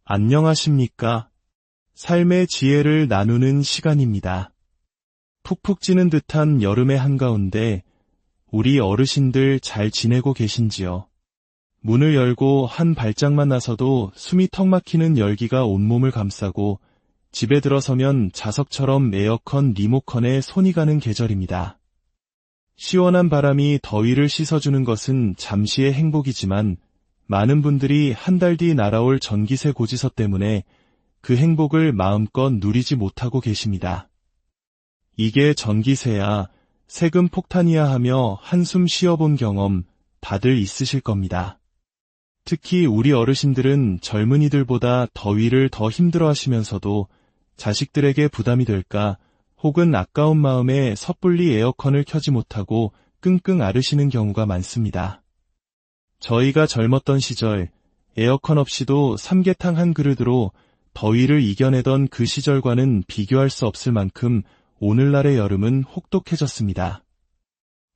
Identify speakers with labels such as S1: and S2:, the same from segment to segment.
S1: 안녕하십니까? 삶의 지혜를 나누는 시간입니다. 푹푹 찌는 듯한 여름의 한가운데 우리 어르신들 잘 지내고 계신지요? 문을 열고 한 발짝만 나서도 숨이 턱 막히는 열기가 온몸을 감싸고 집에 들어서면 자석처럼 에어컨 리모컨에 손이 가는 계절입니다. 시원한 바람이 더위를 씻어주는 것은 잠시의 행복이지만 많은 분들이 한 달 뒤 날아올 전기세 고지서 때문에 그 행복을 마음껏 누리지 못하고 계십니다. 이게 전기세야, 세금 폭탄이야 하며 한숨 쉬어본 경험 다들 있으실 겁니다. 특히 우리 어르신들은 젊은이들보다 더위를 더 힘들어하시면서도 자식들에게 부담이 될까 혹은 아까운 마음에 섣불리 에어컨을 켜지 못하고 끙끙 앓으시는 경우가 많습니다. 저희가 젊었던 시절 에어컨 없이도 삼계탕 한 그릇으로 더위를 이겨내던 그 시절과는 비교할 수 없을 만큼 오늘날의 여름은 혹독해졌습니다.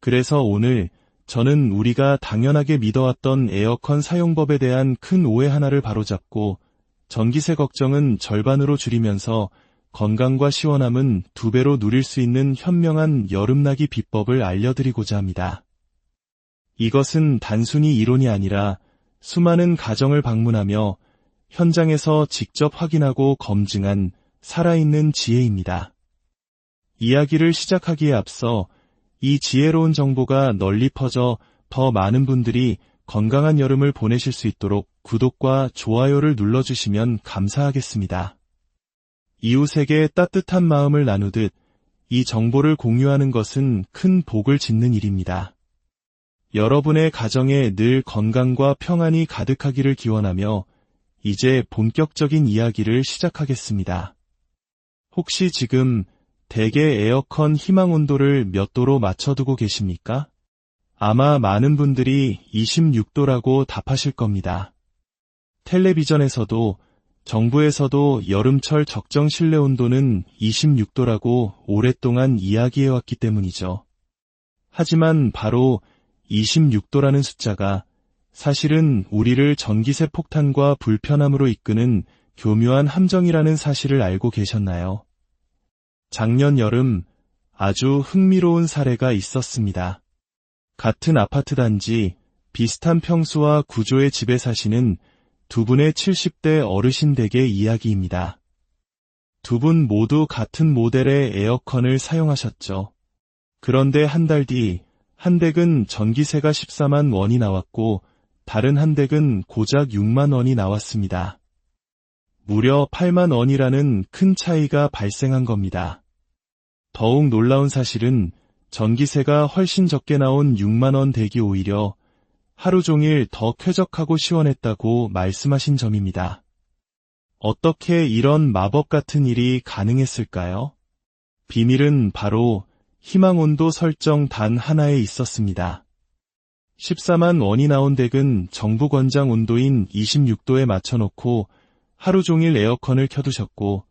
S1: 그래서 오늘 저는 우리가 당연하게 믿어왔던 에어컨 사용법에 대한 큰 오해 하나를 바로잡고 전기세 걱정은 절반으로 줄이면서 건강과 시원함은 2배로 누릴 수 있는 현명한 여름나기 비법을 알려드리고자 합니다. 이것은 단순히 이론이 아니라 수많은 가정을 방문하며 현장에서 직접 확인하고 검증한 살아있는 지혜입니다. 이야기를 시작하기에 앞서 이 지혜로운 정보가 널리 퍼져 더 많은 분들이 건강한 여름을 보내실 수 있도록 구독과 좋아요를 눌러주시면 감사하겠습니다. 이웃에게 따뜻한 마음을 나누듯 이 정보를 공유하는 것은 큰 복을 짓는 일입니다. 여러분의 가정에 늘 건강과 평안이 가득하기를 기원하며 이제 본격적인 이야기를 시작하겠습니다. 혹시 지금 댁의 에어컨 희망 온도를 몇 도로 맞춰두고 계십니까? 아마 많은 분들이 26도라고 답하실 겁니다. 텔레비전에서도 정부에서도 여름철 적정 실내 온도는 26도라고 오랫동안 이야기해왔기 때문이죠. 하지만 바로 26도라는 숫자가 사실은 우리를 전기세 폭탄과 불편함으로 이끄는 교묘한 함정이라는 사실을 알고 계셨나요? 작년 여름 아주 흥미로운 사례가 있었습니다. 같은 아파트 단지, 비슷한 평수와 구조의 집에 사시는 두 분의 70대 어르신 댁의 이야기입니다. 두 분 모두 같은 모델의 에어컨을 사용하셨죠. 그런데 한 달 뒤, 한 댁은 전기세가 14만 원이 나왔고 다른 한 댁은 고작 6만 원이 나왔습니다. 무려 8만 원이라는 큰 차이가 발생한 겁니다. 더욱 놀라운 사실은 전기세가 훨씬 적게 나온 6만 원 댁이 오히려 하루 종일 더 쾌적하고 시원했다고 말씀하신 점입니다. 어떻게 이런 마법 같은 일이 가능했을까요? 비밀은 바로 희망온도 설정 단 하나에 있었습니다. 14만 원이 나온 댁은 정부 권장 온도인 26도에 맞춰놓고 하루 종일 에어컨을 켜두셨고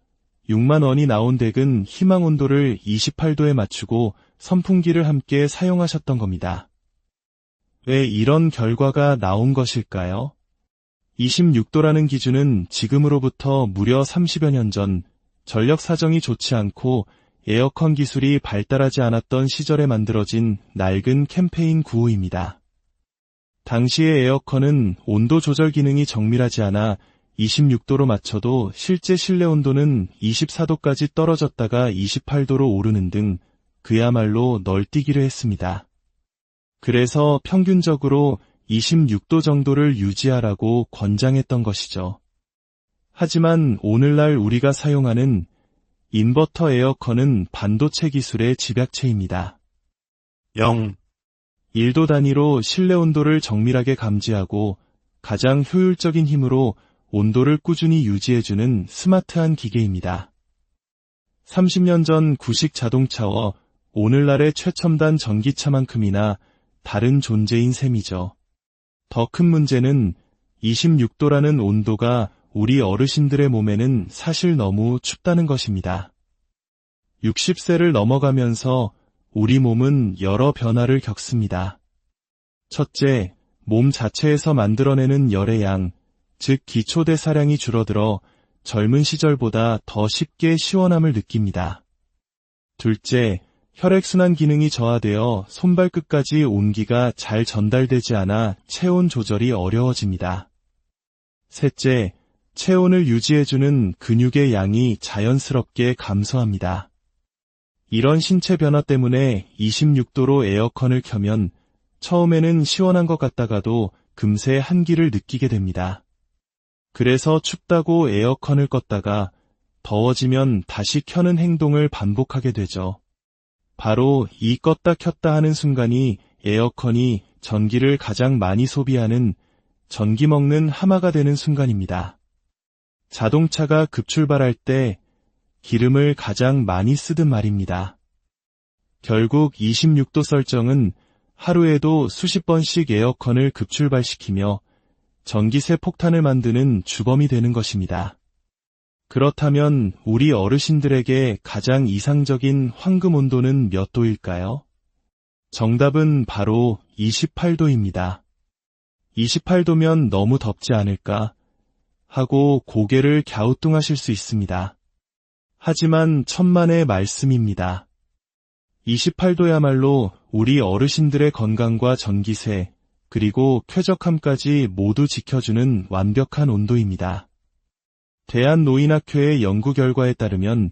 S1: 6만 원이 나온 댁은 희망 온도를 28도에 맞추고 선풍기를 함께 사용하셨던 겁니다. 왜 이런 결과가 나온 것일까요? 26도라는 기준은 지금으로부터 무려 30여 년 전 전력 사정이 좋지 않고 에어컨 기술이 발달하지 않았던 시절에 만들어진 낡은 캠페인 구호입니다. 당시의 에어컨은 온도 조절 기능이 정밀하지 않아 26도로 맞춰도 실제 실내 온도는 24도까지 떨어졌다가 28도로 오르는 등 그야말로 널뛰기를 했습니다. 그래서 평균적으로 26도 정도를 유지하라고 권장했던 것이죠. 하지만 오늘날 우리가 사용하는 인버터 에어컨은 반도체 기술의 집약체입니다. 1도 단위로 실내 온도를 정밀하게 감지하고 가장 효율적인 힘으로 온도를 꾸준히 유지해주는 스마트한 기계입니다. 30년 전 구식 자동차와 오늘날의 최첨단 전기차만큼이나 다른 존재인 셈이죠. 더 큰 문제는 26도라는 온도가 우리 어르신들의 몸에는 사실 너무 춥다는 것입니다. 60세를 넘어가면서 우리 몸은 여러 변화를 겪습니다. 첫째, 몸 자체에서 만들어내는 열의 양, 즉 기초대사량이 줄어들어 젊은 시절보다 더 쉽게 시원함을 느낍니다. 둘째, 혈액순환 기능이 저하되어 손발끝까지 온기가 잘 전달되지 않아 체온 조절이 어려워집니다. 셋째, 체온을 유지해주는 근육의 양이 자연스럽게 감소합니다. 이런 신체 변화 때문에 26도로 에어컨을 켜면 처음에는 시원한 것 같다가도 금세 한기를 느끼게 됩니다. 그래서 춥다고 에어컨을 껐다가 더워지면 다시 켜는 행동을 반복하게 되죠. 바로 이 껐다 켰다 하는 순간이 에어컨이 전기를 가장 많이 소비하는 전기 먹는 하마가 되는 순간입니다. 자동차가 급출발할 때 기름을 가장 많이 쓰듯 말입니다. 결국 26도 설정은 하루에도 수십 번씩 에어컨을 급출발시키며 전기세 폭탄을 만드는 주범이 되는 것입니다. 그렇다면 우리 어르신들에게 가장 이상적인 황금 온도는 몇 도일까요? 정답은 바로 28도입니다. 28도면 너무 덥지 않을까 하고 고개를 갸우뚱하실 수 있습니다. 하지만 천만의 말씀입니다. 28도야말로 우리 어르신들의 건강과 전기세, 그리고 쾌적함까지 모두 지켜주는 완벽한 온도입니다. 대한노인학회의 연구 결과에 따르면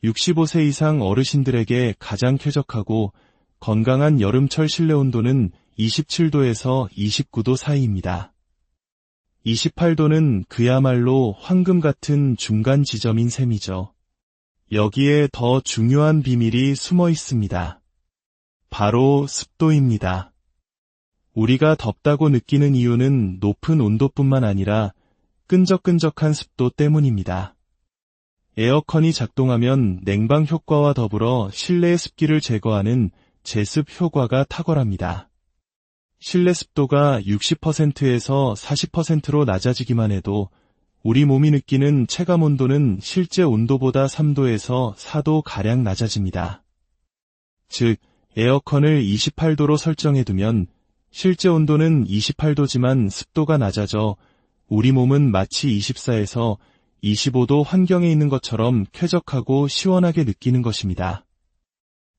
S1: 65세 이상 어르신들에게 가장 쾌적하고 건강한 여름철 실내 온도는 27도에서 29도 사이입니다. 28도는 그야말로 황금 같은 중간 지점인 셈이죠. 여기에 더 중요한 비밀이 숨어 있습니다. 바로 습도입니다. 우리가 덥다고 느끼는 이유는 높은 온도뿐만 아니라 끈적끈적한 습도 때문입니다. 에어컨이 작동하면 냉방 효과와 더불어 실내의 습기를 제거하는 제습 효과가 탁월합니다. 실내 습도가 60%에서 40%로 낮아지기만 해도 우리 몸이 느끼는 체감 온도는 실제 온도보다 3도에서 4도 가량 낮아집니다. 즉, 에어컨을 28도로 설정해두면 실제 온도는 28도지만 습도가 낮아져 우리 몸은 마치 24에서 25도 환경에 있는 것처럼 쾌적하고 시원하게 느끼는 것입니다.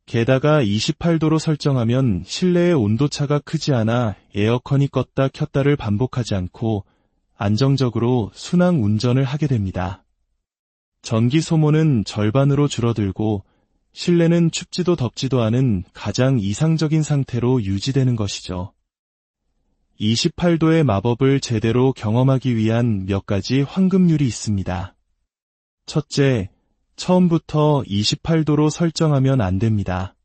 S1: 게다가 28도로 설정하면 실내의 온도차가 크지 않아 에어컨이 껐다 켰다를 반복하지 않고 안정적으로 순항 운전을 하게 됩니다. 전기 소모는 절반으로 줄어들고 실내는 춥지도 덥지도 않은 가장 이상적인 상태로 유지되는 것이죠. 28도의 마법을 제대로 경험하기 위한 몇 가지 황금률이 있습니다. 첫째, 처음부터 28도로 설정하면 안 됩니다.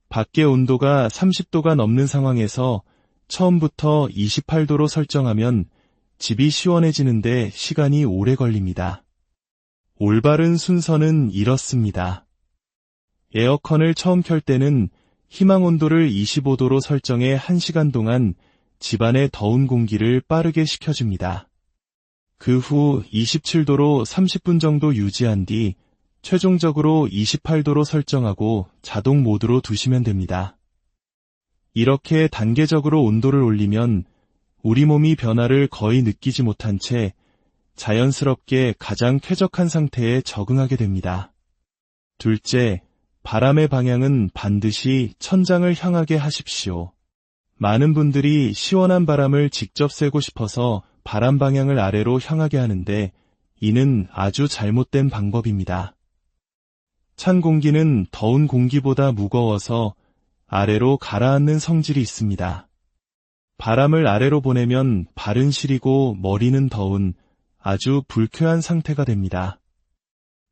S1: 밖의 온도가 30도가 넘는 상황에서 처음부터 28도로 설정하면 집이 시원해지는데 시간이 오래 걸립니다. 올바른 순서는 이렇습니다. 에어컨을 처음 켤 때는 희망 온도를 25도로 설정해 1시간 동안 집안의 더운 공기를 빠르게 식혀줍니다. 그 후 27도로 30분 정도 유지한 뒤 최종적으로 28도로 설정하고 자동 모드로 두시면 됩니다. 이렇게 단계적으로 온도를 올리면 우리 몸이 변화를 거의 느끼지 못한 채 자연스럽게 가장 쾌적한 상태에 적응하게 됩니다. 둘째, 바람의 방향은 반드시 천장을 향하게 하십시오. 많은 분들이 시원한 바람을 직접 쐬고 싶어서 바람 방향을 아래로 향하게 하는데 이는 아주 잘못된 방법입니다. 찬 공기는 더운 공기보다 무거워서 아래로 가라앉는 성질이 있습니다. 바람을 아래로 보내면 발은 시리고 머리는 더운 아주 불쾌한 상태가 됩니다.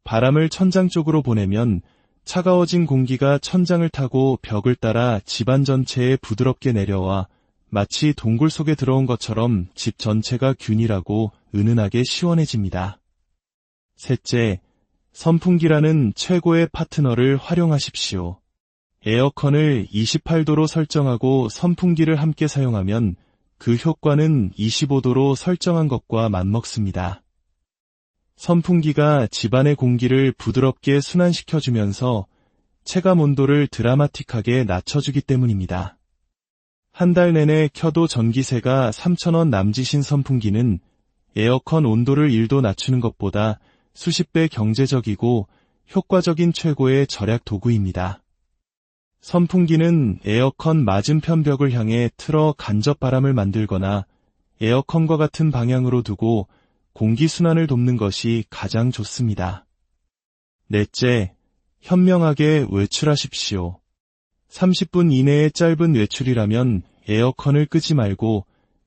S1: 바람을 천장 쪽으로 보내면 차가워진 공기가 천장을 타고 벽을 따라 집안 전체에 부드럽게 내려와 마치 동굴 속에 들어온 것처럼 집 전체가 균일하고 은은하게 시원해집니다. 셋째, 선풍기라는 최고의 파트너를 활용하십시오. 에어컨을 28도로 설정하고 선풍기를 함께 사용하면 그 효과는 25도로 설정한 것과 맞먹습니다. 선풍기가 집안의 공기를 부드럽게 순환시켜주면서 체감 온도를 드라마틱하게 낮춰주기 때문입니다. 한 달 내내 켜도 전기세가 3,000원 남짓인 선풍기는 에어컨 온도를 1도 낮추는 것보다 수십 배 경제적이고 효과적인 최고의 절약 도구입니다. 선풍기는 에어컨 맞은편 벽을 향해 틀어 간접 바람을 만들거나 에어컨과 같은 방향으로 두고 공기순환을 돕는 것이 가장 좋습니다. 넷째, 현명하게 외출하십시오. 30분 이내의 짧은 외출이라면 에어컨을 끄지 말고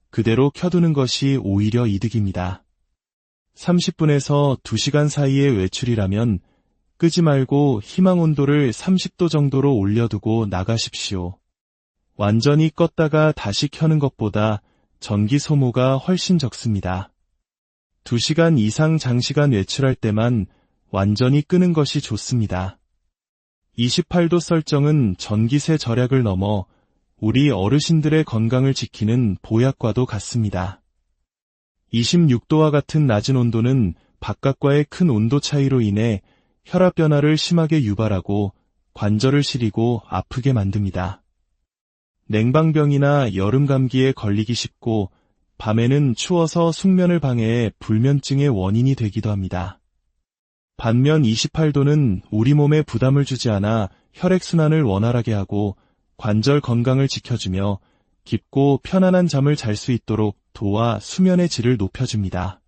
S1: 그대로 켜두는 것이 오히려 이득입니다. 30분에서 2시간 사이의 외출이라면 끄지 말고 희망 온도를 30도 정도로 올려두고 나가십시오. 완전히 껐다가 다시 켜는 것보다 전기 소모가 훨씬 적습니다. 2시간 이상 장시간 외출할 때만 완전히 끄는 것이 좋습니다. 28도 설정은 전기세 절약을 넘어 우리 어르신들의 건강을 지키는 보약과도 같습니다. 26도와 같은 낮은 온도는 바깥과의 큰 온도 차이로 인해 혈압 변화를 심하게 유발하고 관절을 시리고 아프게 만듭니다. 냉방병이나 여름 감기에 걸리기 쉽고 밤에는 추워서 숙면을 방해해 불면증의 원인이 되기도 합니다. 반면 28도는 우리 몸에 부담을 주지 않아 혈액순환을 원활하게 하고 관절 건강을 지켜주며 깊고 편안한 잠을 잘 수 있도록 도와 수면의 질을 높여줍니다.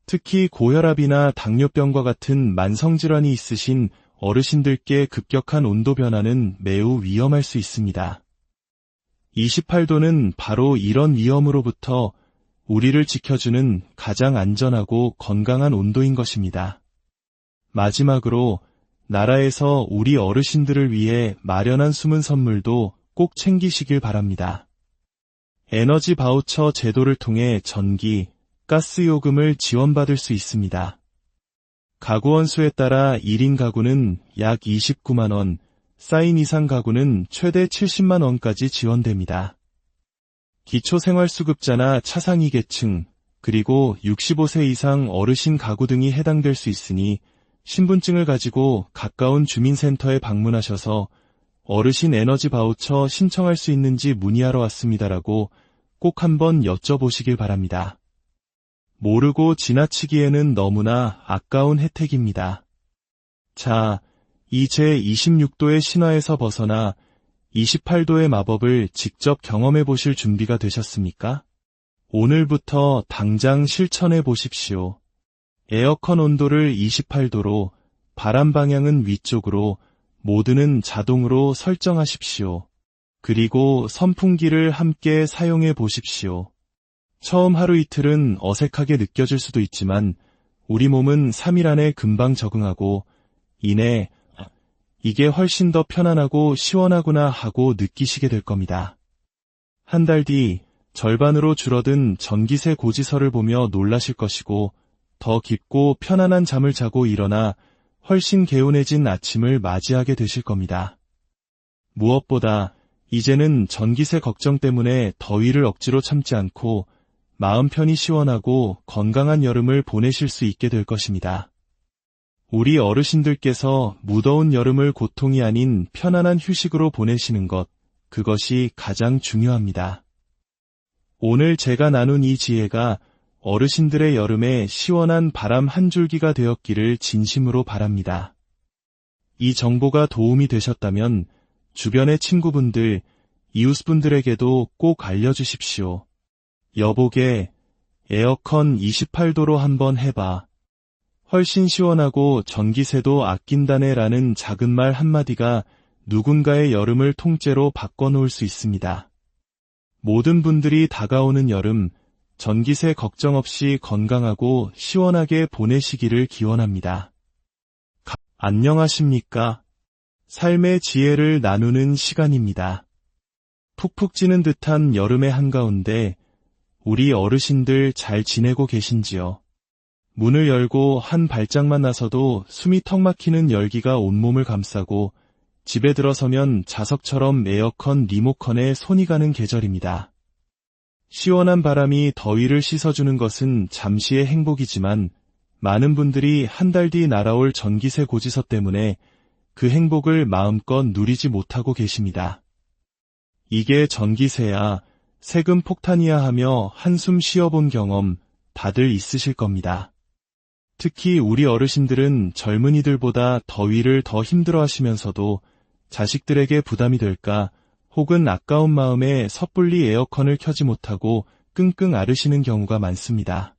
S1: 특히 고혈압이나 당뇨병과 같은 만성질환이 있으신 어르신들께 급격한 온도 변화는 매우 위험할 수 있습니다. 28도는 바로 이런 위험으로부터 우리를 지켜주는 가장 안전하고 건강한 온도인 것입니다. 마지막으로 나라에서 우리 어르신들을 위해 마련한 숨은 선물도 꼭 챙기시길 바랍니다. 에너지 바우처 제도를 통해 전기, 가스 요금을 지원받을 수 있습니다. 가구 원수에 따라 1인 가구는 약 29만 원, 4인 이상 가구는 최대 70만 원까지 지원됩니다. 기초생활수급자나 차상위 계층, 그리고 65세 이상 어르신 가구 등이 해당될 수 있으니 신분증을 가지고 가까운 주민센터에 방문하셔서 어르신 에너지 바우처 신청할 수 있는지 문의하러 왔습니다라고 꼭 한번 여쭤보시길 바랍니다. 모르고 지나치기에는 너무나 아까운 혜택입니다. 자, 이 제26도의 신화에서 벗어나 28도의 마법을 직접 경험해 보실 준비가 되셨습니까? 오늘부터 당장 실천해 보십시오. 에어컨 온도를 28도로, 바람 방향은 위쪽으로, 모드는 자동으로 설정하십시오. 그리고 선풍기를 함께 사용해 보십시오. 처음 하루 이틀은 어색하게 느껴질 수도 있지만 우리 몸은 3일 안에 금방 적응하고 이내 이게 훨씬 더 편안하고 시원하구나 하고 느끼시게 될 겁니다. 한 달 뒤 절반으로 줄어든 전기세 고지서를 보며 놀라실 것이고 더 깊고 편안한 잠을 자고 일어나 훨씬 개운해진 아침을 맞이하게 되실 겁니다. 무엇보다 이제는 전기세 걱정 때문에 더위를 억지로 참지 않고 마음 편히 시원하고 건강한 여름을 보내실 수 있게 될 것입니다. 우리 어르신들께서 무더운 여름을 고통이 아닌 편안한 휴식으로 보내시는 것, 그것이 가장 중요합니다. 오늘 제가 나눈 이 지혜가 어르신들의 여름에 시원한 바람 한 줄기가 되었기를 진심으로 바랍니다. 이 정보가 도움이 되셨다면 주변의 친구분들, 이웃분들에게도 꼭 알려주십시오. 여보게, 에어컨 28도로 한번 해봐. 훨씬 시원하고 전기세도 아낀다네 라는 작은 말 한마디가 누군가의 여름을 통째로 바꿔놓을 수 있습니다. 모든 분들이 다가오는 여름, 전기세 걱정 없이 건강하고 시원하게 보내시기를 기원합니다. 안녕하십니까? 삶의 지혜를 나누는 시간입니다. 푹푹 찌는 듯한 여름의 한가운데 우리 어르신들 잘 지내고 계신지요? 문을 열고 한 발짝만 나서도 숨이 턱 막히는 열기가 온몸을 감싸고 집에 들어서면 자석처럼 에어컨 리모컨에 손이 가는 계절입니다. 시원한 바람이 더위를 씻어주는 것은 잠시의 행복이지만 많은 분들이 한 달 뒤 날아올 전기세 고지서 때문에 그 행복을 마음껏 누리지 못하고 계십니다. 이게 전기세야, 세금 폭탄이야 하며 한숨 쉬어본 경험, 다들 있으실 겁니다. 특히 우리 어르신들은 젊은이들보다 더위를 더 힘들어 하시면서도 자식들에게 부담이 될까 혹은 아까운 마음에 섣불리 에어컨을 켜지 못하고 끙끙 앓으시는 경우가 많습니다.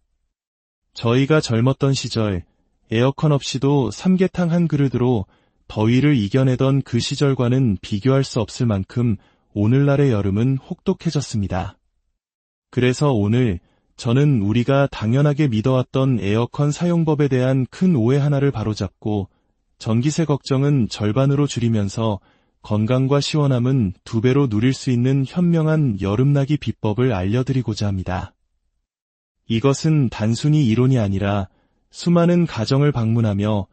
S1: 저희가 젊었던 시절 에어컨 없이도 삼계탕 한 그릇으로 더위를 이겨내던 그 시절과는 비교할 수 없을 만큼 오늘날의 여름은 혹독해졌습니다. 그래서 오늘 저는 우리가 당연하게 믿어왔던 에어컨 사용법에 대한 큰 오해 하나를 바로잡고 전기세 걱정은 절반으로 줄이면서 건강과 시원함은 2배로 누릴 수 있는 현명한 여름나기 비법을 알려드리고자 합니다. 이것은 단순히 이론이 아니라 수많은 가정을 방문하며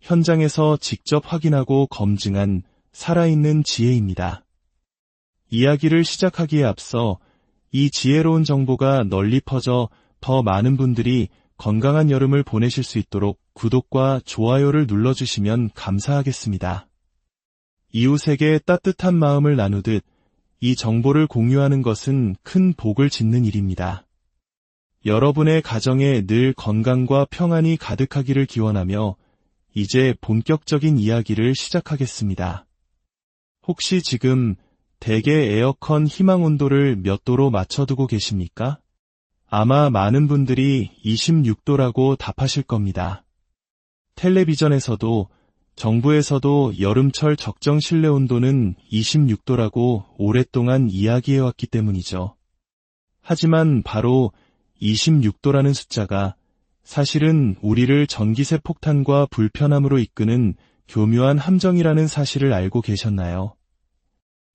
S1: 현장에서 직접 확인하고 검증한 살아있는 지혜입니다. 이야기를 시작하기에 앞서 이 지혜로운 정보가 널리 퍼져 더 많은 분들이 건강한 여름을 보내실 수 있도록 구독과 좋아요를 눌러주시면 감사하겠습니다. 이웃에게 따뜻한 마음을 나누듯 이 정보를 공유하는 것은 큰 복을 짓는 일입니다. 여러분의 가정에 늘 건강과 평안이 가득하기를 기원하며 이제 본격적인 이야기를 시작하겠습니다. 혹시 지금 댁의 에어컨 희망 온도를 몇 도로 맞춰두고 계십니까? 아마 많은 분들이 26도라고 답하실 겁니다. 텔레비전에서도 정부에서도 여름철 적정 실내 온도는 26도라고 오랫동안 이야기해왔기 때문이죠. 하지만 바로 26도라는 숫자가 사실은 우리를 전기세 폭탄과 불편함으로 이끄는 교묘한 함정이라는 사실을 알고 계셨나요?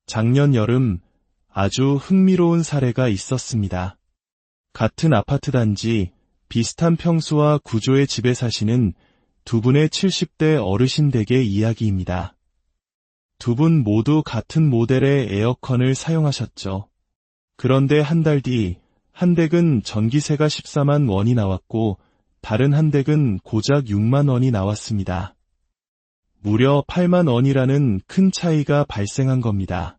S1: 작년 여름 아주 흥미로운 사례가 있었습니다. 같은 아파트 단지, 비슷한 평수와 구조의 집에 사시는 두 분의 70대 어르신 댁의 이야기입니다. 두 분 모두 같은 모델의 에어컨을 사용하셨죠. 그런데 한 달 뒤, 한 댁은 전기세가 14만 원이 나왔고 다른 한 댁은 고작 6만 원이 나왔습니다. 무려 8만 원이라는 큰 차이가 발생한 겁니다.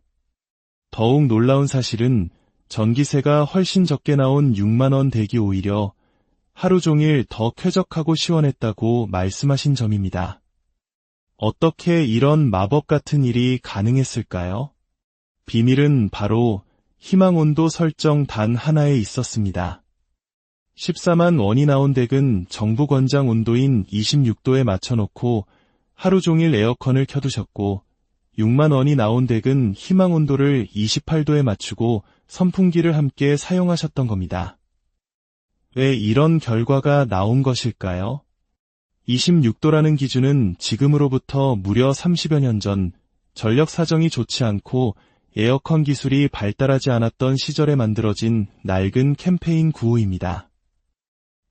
S1: 더욱 놀라운 사실은 전기세가 훨씬 적게 나온 6만 원 댁이 오히려 하루 종일 더 쾌적하고 시원했다고 말씀하신 점입니다. 어떻게 이런 마법 같은 일이 가능했을까요? 비밀은 바로 희망온도 설정 단 하나에 있었습니다. 14만 원이 나온 댁은 정부 권장 온도인 26도에 맞춰놓고 하루 종일 에어컨을 켜두셨고 6만 원이 나온 댁은 희망 온도를 28도에 맞추고 선풍기를 함께 사용하셨던 겁니다. 왜 이런 결과가 나온 것일까요? 26도라는 기준은 지금으로부터 무려 30여 년 전 전력 사정이 좋지 않고 에어컨 기술이 발달하지 않았던 시절에 만들어진 낡은 캠페인 구호입니다.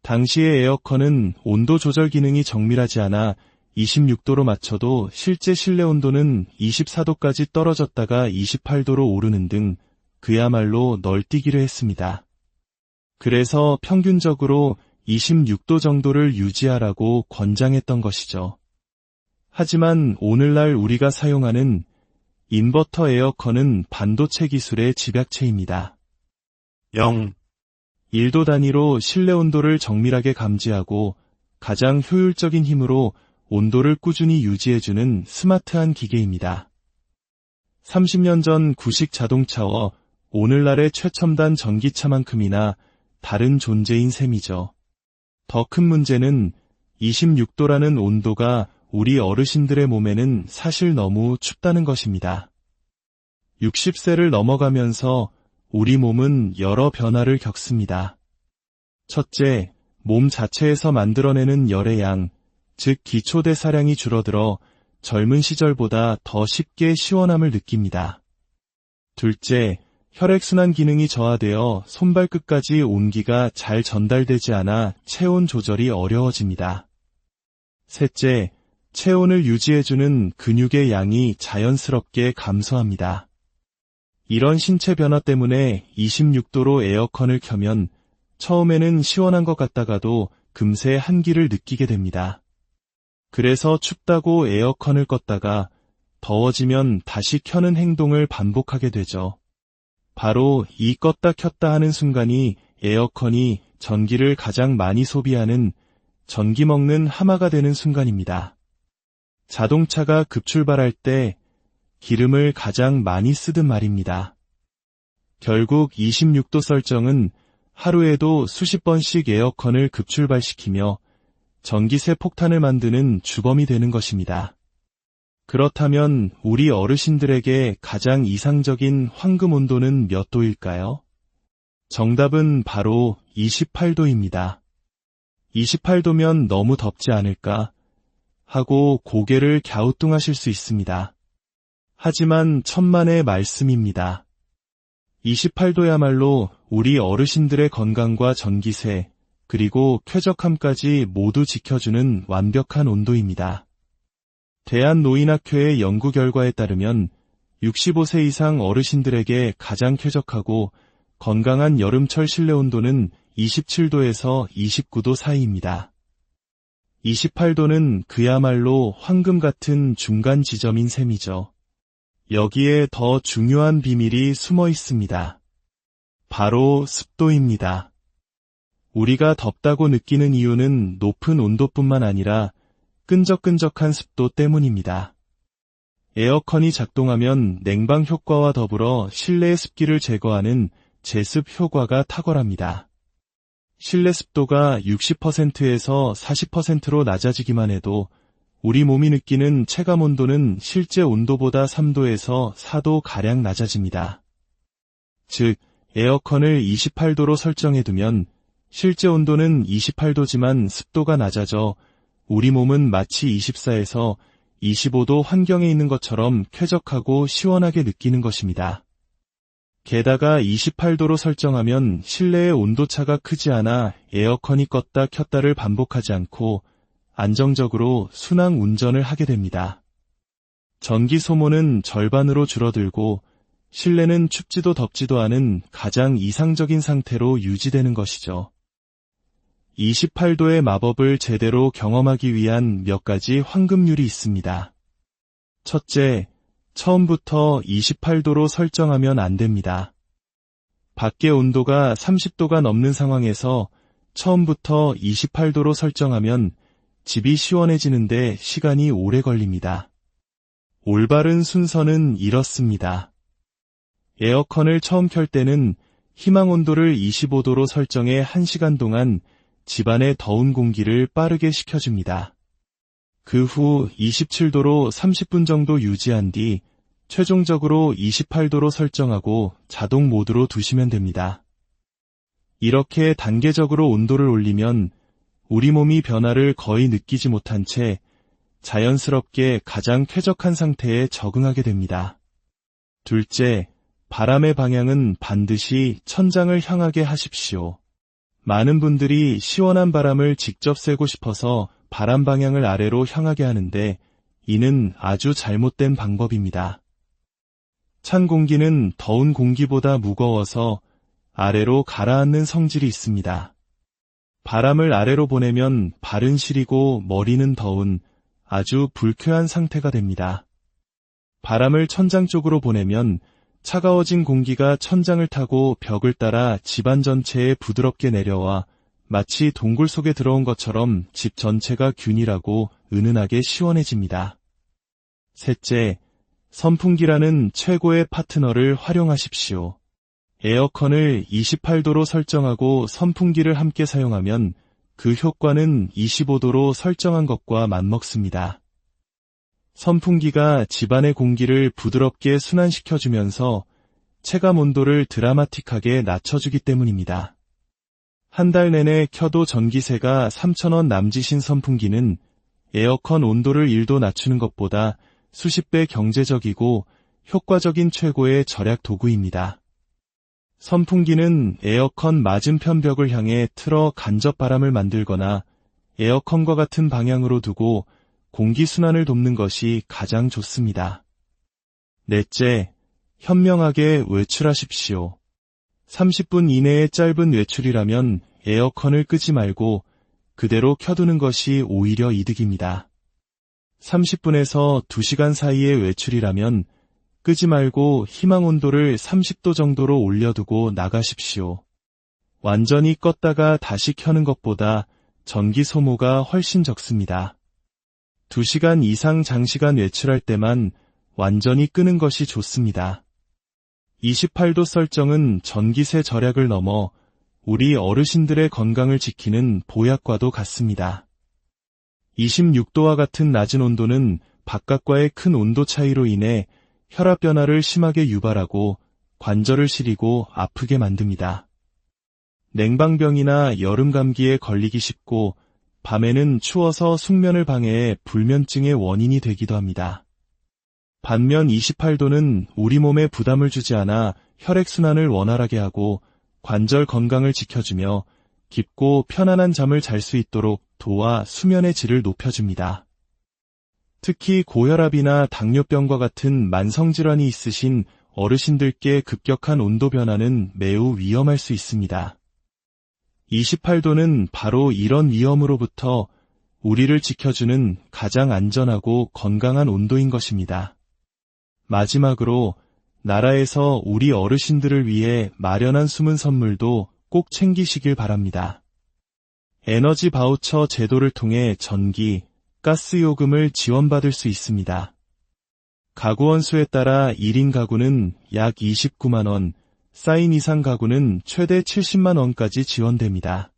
S1: 당시의 에어컨은 온도 조절 기능이 정밀하지 않아 26도로 맞춰도 실제 실내 온도는 24도까지 떨어졌다가 28도로 오르는 등 그야말로 널뛰기를 했습니다. 그래서 평균적으로 26도 정도를 유지하라고 권장했던 것이죠. 하지만 오늘날 우리가 사용하는 인버터 에어컨은 반도체 기술의 집약체입니다. 1도 단위로 실내 온도를 정밀하게 감지하고 가장 효율적인 힘으로 온도를 꾸준히 유지해주는 스마트한 기계입니다. 30년 전 구식 자동차와 오늘날의 최첨단 전기차만큼이나 다른 존재인 셈이죠. 더 큰 문제는 26도라는 온도가 우리 어르신들의 몸에는 사실 너무 춥다는 것입니다. 60세를 넘어가면서 우리 몸은 여러 변화를 겪습니다. 첫째, 몸 자체에서 만들어내는 열의 양, 즉 기초대사량이 줄어들어 젊은 시절보다 더 쉽게 시원함을 느낍니다. 둘째, 혈액순환 기능이 저하되어 손발끝까지 온기가 잘 전달되지 않아 체온 조절이 어려워집니다. 셋째, 체온을 유지해주는 근육의 양이 자연스럽게 감소합니다. 이런 신체 변화 때문에 26도로 에어컨을 켜면 처음에는 시원한 것 같다가도 금세 한기를 느끼게 됩니다. 그래서 춥다고 에어컨을 껐다가 더워지면 다시 켜는 행동을 반복하게 되죠. 바로 이 껐다 켰다 하는 순간이 에어컨이 전기를 가장 많이 소비하는 전기 먹는 하마가 되는 순간입니다. 자동차가 급출발할 때 기름을 가장 많이 쓰든 말입니다. 결국 26도 설정은 하루에도 수십 번씩 에어컨을 급출발시키며 전기세 폭탄을 만드는 주범이 되는 것입니다. 그렇다면 우리 어르신들에게 가장 이상적인 황금 온도는 몇 도일까요? 정답은 바로 28도입니다. 28도면 너무 덥지 않을까 하고 고개를 갸우뚱하실 수 있습니다. 하지만 천만의 말씀입니다. 28도야말로 우리 어르신들의 건강과 전기세, 그리고 쾌적함까지 모두 지켜주는 완벽한 온도입니다. 대한노인학회의 연구 결과에 따르면 65세 이상 어르신들에게 가장 쾌적하고 건강한 여름철 실내 온도는 27도에서 29도 사이입니다. 28도는 그야말로 황금 같은 중간 지점인 셈이죠. 여기에 더 중요한 비밀이 숨어 있습니다. 바로 습도입니다. 우리가 덥다고 느끼는 이유는 높은 온도뿐만 아니라 끈적끈적한 습도 때문입니다. 에어컨이 작동하면 냉방 효과와 더불어 실내의 습기를 제거하는 제습 효과가 탁월합니다. 실내 습도가 60%에서 40%로 낮아지기만 해도 우리 몸이 느끼는 체감 온도는 실제 온도보다 3도에서 4도 가량 낮아집니다. 즉, 에어컨을 28도로 설정해두면 실제 온도는 28도지만 습도가 낮아져 우리 몸은 마치 24에서 25도 환경에 있는 것처럼 쾌적하고 시원하게 느끼는 것입니다. 게다가 28도로 설정하면 실내의 온도차가 크지 않아 에어컨이 껐다 켰다를 반복하지 않고 안정적으로 순항 운전을 하게 됩니다. 전기 소모는 절반으로 줄어들고 실내는 춥지도 덥지도 않은 가장 이상적인 상태로 유지되는 것이죠. 28도의 마법을 제대로 경험하기 위한 몇 가지 황금률이 있습니다. 첫째, 처음부터 28도로 설정하면 안 됩니다. 밖의 온도가 30도가 넘는 상황에서 처음부터 28도로 설정하면 집이 시원해지는데 시간이 오래 걸립니다. 올바른 순서는 이렇습니다. 에어컨을 처음 켤 때는 희망 온도를 25도로 설정해 1시간 동안 집안의 더운 공기를 빠르게 식혀줍니다. 그 후 27도로 30분 정도 유지한 뒤 최종적으로 28도로 설정하고 자동 모드로 두시면 됩니다. 이렇게 단계적으로 온도를 올리면 우리 몸이 변화를 거의 느끼지 못한 채 자연스럽게 가장 쾌적한 상태에 적응하게 됩니다. 둘째, 바람의 방향은 반드시 천장을 향하게 하십시오. 많은 분들이 시원한 바람을 직접 쐬고 싶어서 바람 방향을 아래로 향하게 하는데 이는 아주 잘못된 방법입니다. 찬 공기는 더운 공기보다 무거워서 아래로 가라앉는 성질이 있습니다. 바람을 아래로 보내면 발은 시리고 머리는 더운 아주 불쾌한 상태가 됩니다. 바람을 천장 쪽으로 보내면 차가워진 공기가 천장을 타고 벽을 따라 집안 전체에 부드럽게 내려와 마치 동굴 속에 들어온 것처럼 집 전체가 균일하고 은은하게 시원해집니다. 셋째, 선풍기라는 최고의 파트너를 활용하십시오. 에어컨을 28도로 설정하고 선풍기를 함께 사용하면 그 효과는 25도로 설정한 것과 맞먹습니다. 선풍기가 집안의 공기를 부드럽게 순환시켜주면서 체감 온도를 드라마틱하게 낮춰주기 때문입니다. 한 달 내내 켜도 전기세가 3,000원 남짓인 선풍기는 에어컨 온도를 1도 낮추는 것보다 수십 배 경제적이고 효과적인 최고의 절약 도구입니다. 선풍기는 에어컨 맞은편 벽을 향해 틀어 간접 바람을 만들거나 에어컨과 같은 방향으로 두고 공기순환을 돕는 것이 가장 좋습니다. 넷째, 현명하게 외출하십시오. 30분 이내의 짧은 외출이라면 에어컨을 끄지 말고 그대로 켜두는 것이 오히려 이득입니다. 30분에서 2시간 사이의 외출이라면 끄지 말고 희망 온도를 30도 정도로 올려두고 나가십시오. 완전히 껐다가 다시 켜는 것보다 전기 소모가 훨씬 적습니다. 2시간 이상 장시간 외출할 때만 완전히 끄는 것이 좋습니다. 28도 설정은 전기세 절약을 넘어 우리 어르신들의 건강을 지키는 보약과도 같습니다. 26도와 같은 낮은 온도는 바깥과의 큰 온도 차이로 인해 혈압 변화를 심하게 유발하고 관절을 시리고 아프게 만듭니다. 냉방병이나 여름 감기에 걸리기 쉽고 밤에는 추워서 숙면을 방해해 불면증의 원인이 되기도 합니다. 반면 28도는 우리 몸에 부담을 주지 않아 혈액순환을 원활하게 하고 관절 건강을 지켜주며 깊고 편안한 잠을 잘 수 있도록 도와 수면의 질을 높여줍니다. 특히 고혈압이나 당뇨병과 같은 만성질환이 있으신 어르신들께 급격한 온도 변화는 매우 위험할 수 있습니다. 28도는 바로 이런 위험으로부터 우리를 지켜주는 가장 안전하고 건강한 온도인 것입니다. 마지막으로 나라에서 우리 어르신들을 위해 마련한 숨은 선물도 꼭 챙기시길 바랍니다. 에너지 바우처 제도를 통해 전기, 가스 요금을 지원받을 수 있습니다. 가구 원수에 따라 1인 가구는 약 29만 원, 4인 이상 가구는 최대 70만 원까지 지원됩니다.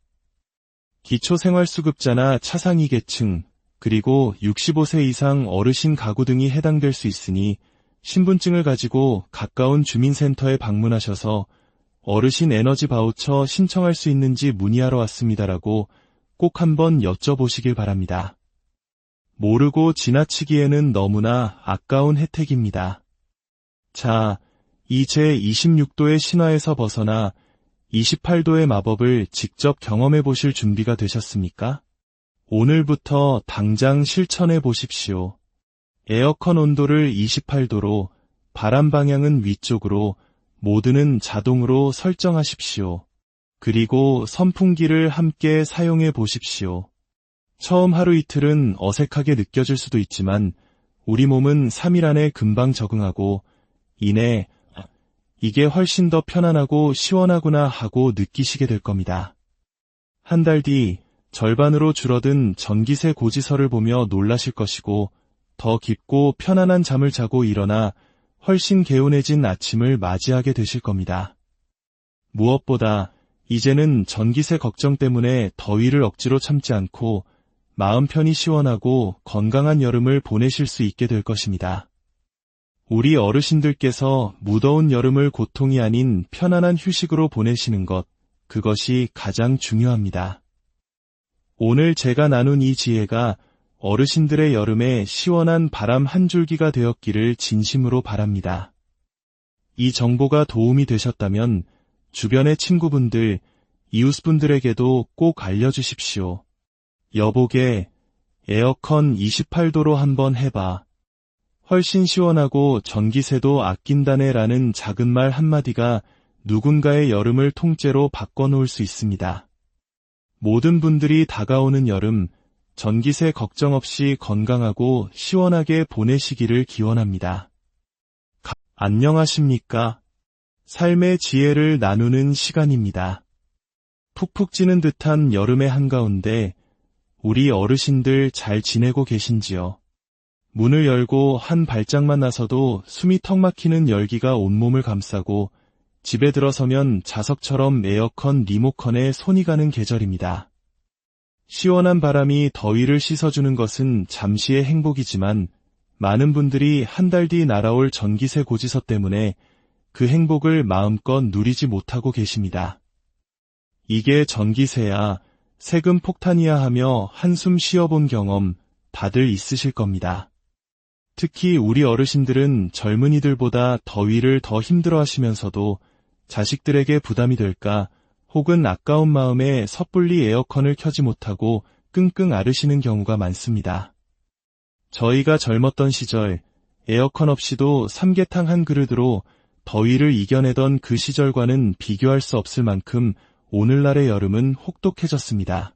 S1: 기초생활수급자나 차상위 계층, 그리고 65세 이상 어르신 가구 등이 해당될 수 있으니 신분증을 가지고 가까운 주민센터에 방문하셔서 어르신 에너지 바우처 신청할 수 있는지 문의하러 왔습니다라고 꼭 한번 여쭤보시길 바랍니다. 모르고 지나치기에는 너무나 아까운 혜택입니다. 자, 이 제26도의 신화에서 벗어나 28도의 마법을 직접 경험해 보실 준비가 되셨습니까? 오늘부터 당장 실천해 보십시오. 에어컨 온도를 28도로, 바람 방향은 위쪽으로, 모드는 자동으로 설정하십시오. 그리고 선풍기를 함께 사용해 보십시오. 처음 하루 이틀은 어색하게 느껴질 수도 있지만 우리 몸은 3일 안에 금방 적응하고 이내 이게 훨씬 더 편안하고 시원하구나 하고 느끼시게 될 겁니다. 한 달 뒤 절반으로 줄어든 전기세 고지서를 보며 놀라실 것이고 더 깊고 편안한 잠을 자고 일어나 훨씬 개운해진 아침을 맞이하게 되실 겁니다. 무엇보다 이제는 전기세 걱정 때문에 더위를 억지로 참지 않고 마음 편히 시원하고 건강한 여름을 보내실 수 있게 될 것입니다. 우리 어르신들께서 무더운 여름을 고통이 아닌 편안한 휴식으로 보내시는 것, 그것이 가장 중요합니다. 오늘 제가 나눈 이 지혜가 어르신들의 여름에 시원한 바람 한 줄기가 되었기를 진심으로 바랍니다. 이 정보가 도움이 되셨다면 주변의 친구분들, 이웃분들에게도 꼭 알려주십시오. 여보게, 에어컨 28도로 한번 해봐. 훨씬 시원하고 전기세도 아낀다네 라는 작은 말 한마디가 누군가의 여름을 통째로 바꿔놓을 수 있습니다. 모든 분들이 다가오는 여름, 전기세 걱정 없이 건강하고 시원하게 보내시기를 기원합니다. 안녕하십니까? 삶의 지혜를 나누는 시간입니다. 푹푹 찌는 듯한 여름의 한가운데 우리 어르신들 잘 지내고 계신지요? 문을 열고 한 발짝만 나서도 숨이 턱 막히는 열기가 온몸을 감싸고 집에 들어서면 자석처럼 에어컨 리모컨에 손이 가는 계절입니다. 시원한 바람이 더위를 씻어주는 것은 잠시의 행복이지만 많은 분들이 한 달 뒤 날아올 전기세 고지서 때문에 그 행복을 마음껏 누리지 못하고 계십니다. 이게 전기세야, 세금 폭탄이야 하며 한숨 쉬어본 경험 다들 있으실 겁니다. 특히 우리 어르신들은 젊은이들보다 더위를 더 힘들어하시면서도 자식들에게 부담이 될까 혹은 아까운 마음에 섣불리 에어컨을 켜지 못하고 끙끙 앓으시는 경우가 많습니다. 저희가 젊었던 시절 에어컨 없이도 삼계탕 한 그릇으로 더위를 이겨내던 그 시절과는 비교할 수 없을 만큼 오늘날의 여름은 혹독해졌습니다.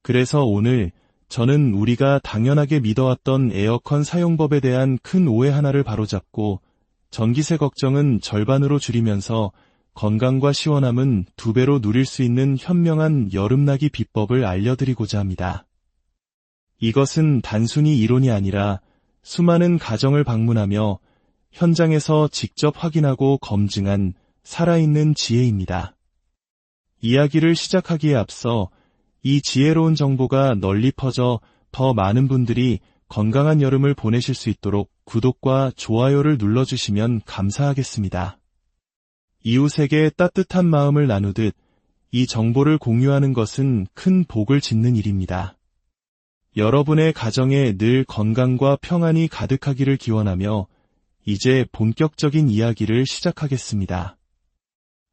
S1: 그래서 오늘 저는 우리가 당연하게 믿어왔던 에어컨 사용법에 대한 큰 오해 하나를 바로잡고 전기세 걱정은 절반으로 줄이면서 건강과 시원함은 2배로 누릴 수 있는 현명한 여름나기 비법을 알려드리고자 합니다. 이것은 단순히 이론이 아니라 수많은 가정을 방문하며 현장에서 직접 확인하고 검증한 살아있는 지혜입니다. 이야기를 시작하기에 앞서 이 지혜로운 정보가 널리 퍼져 더 많은 분들이 건강한 여름을 보내실 수 있도록 구독과 좋아요를 눌러주시면 감사하겠습니다. 이웃에게 따뜻한 마음을 나누듯 이 정보를 공유하는 것은 큰 복을 짓는 일입니다. 여러분의 가정에 늘 건강과 평안이 가득하기를 기원하며 이제 본격적인 이야기를 시작하겠습니다.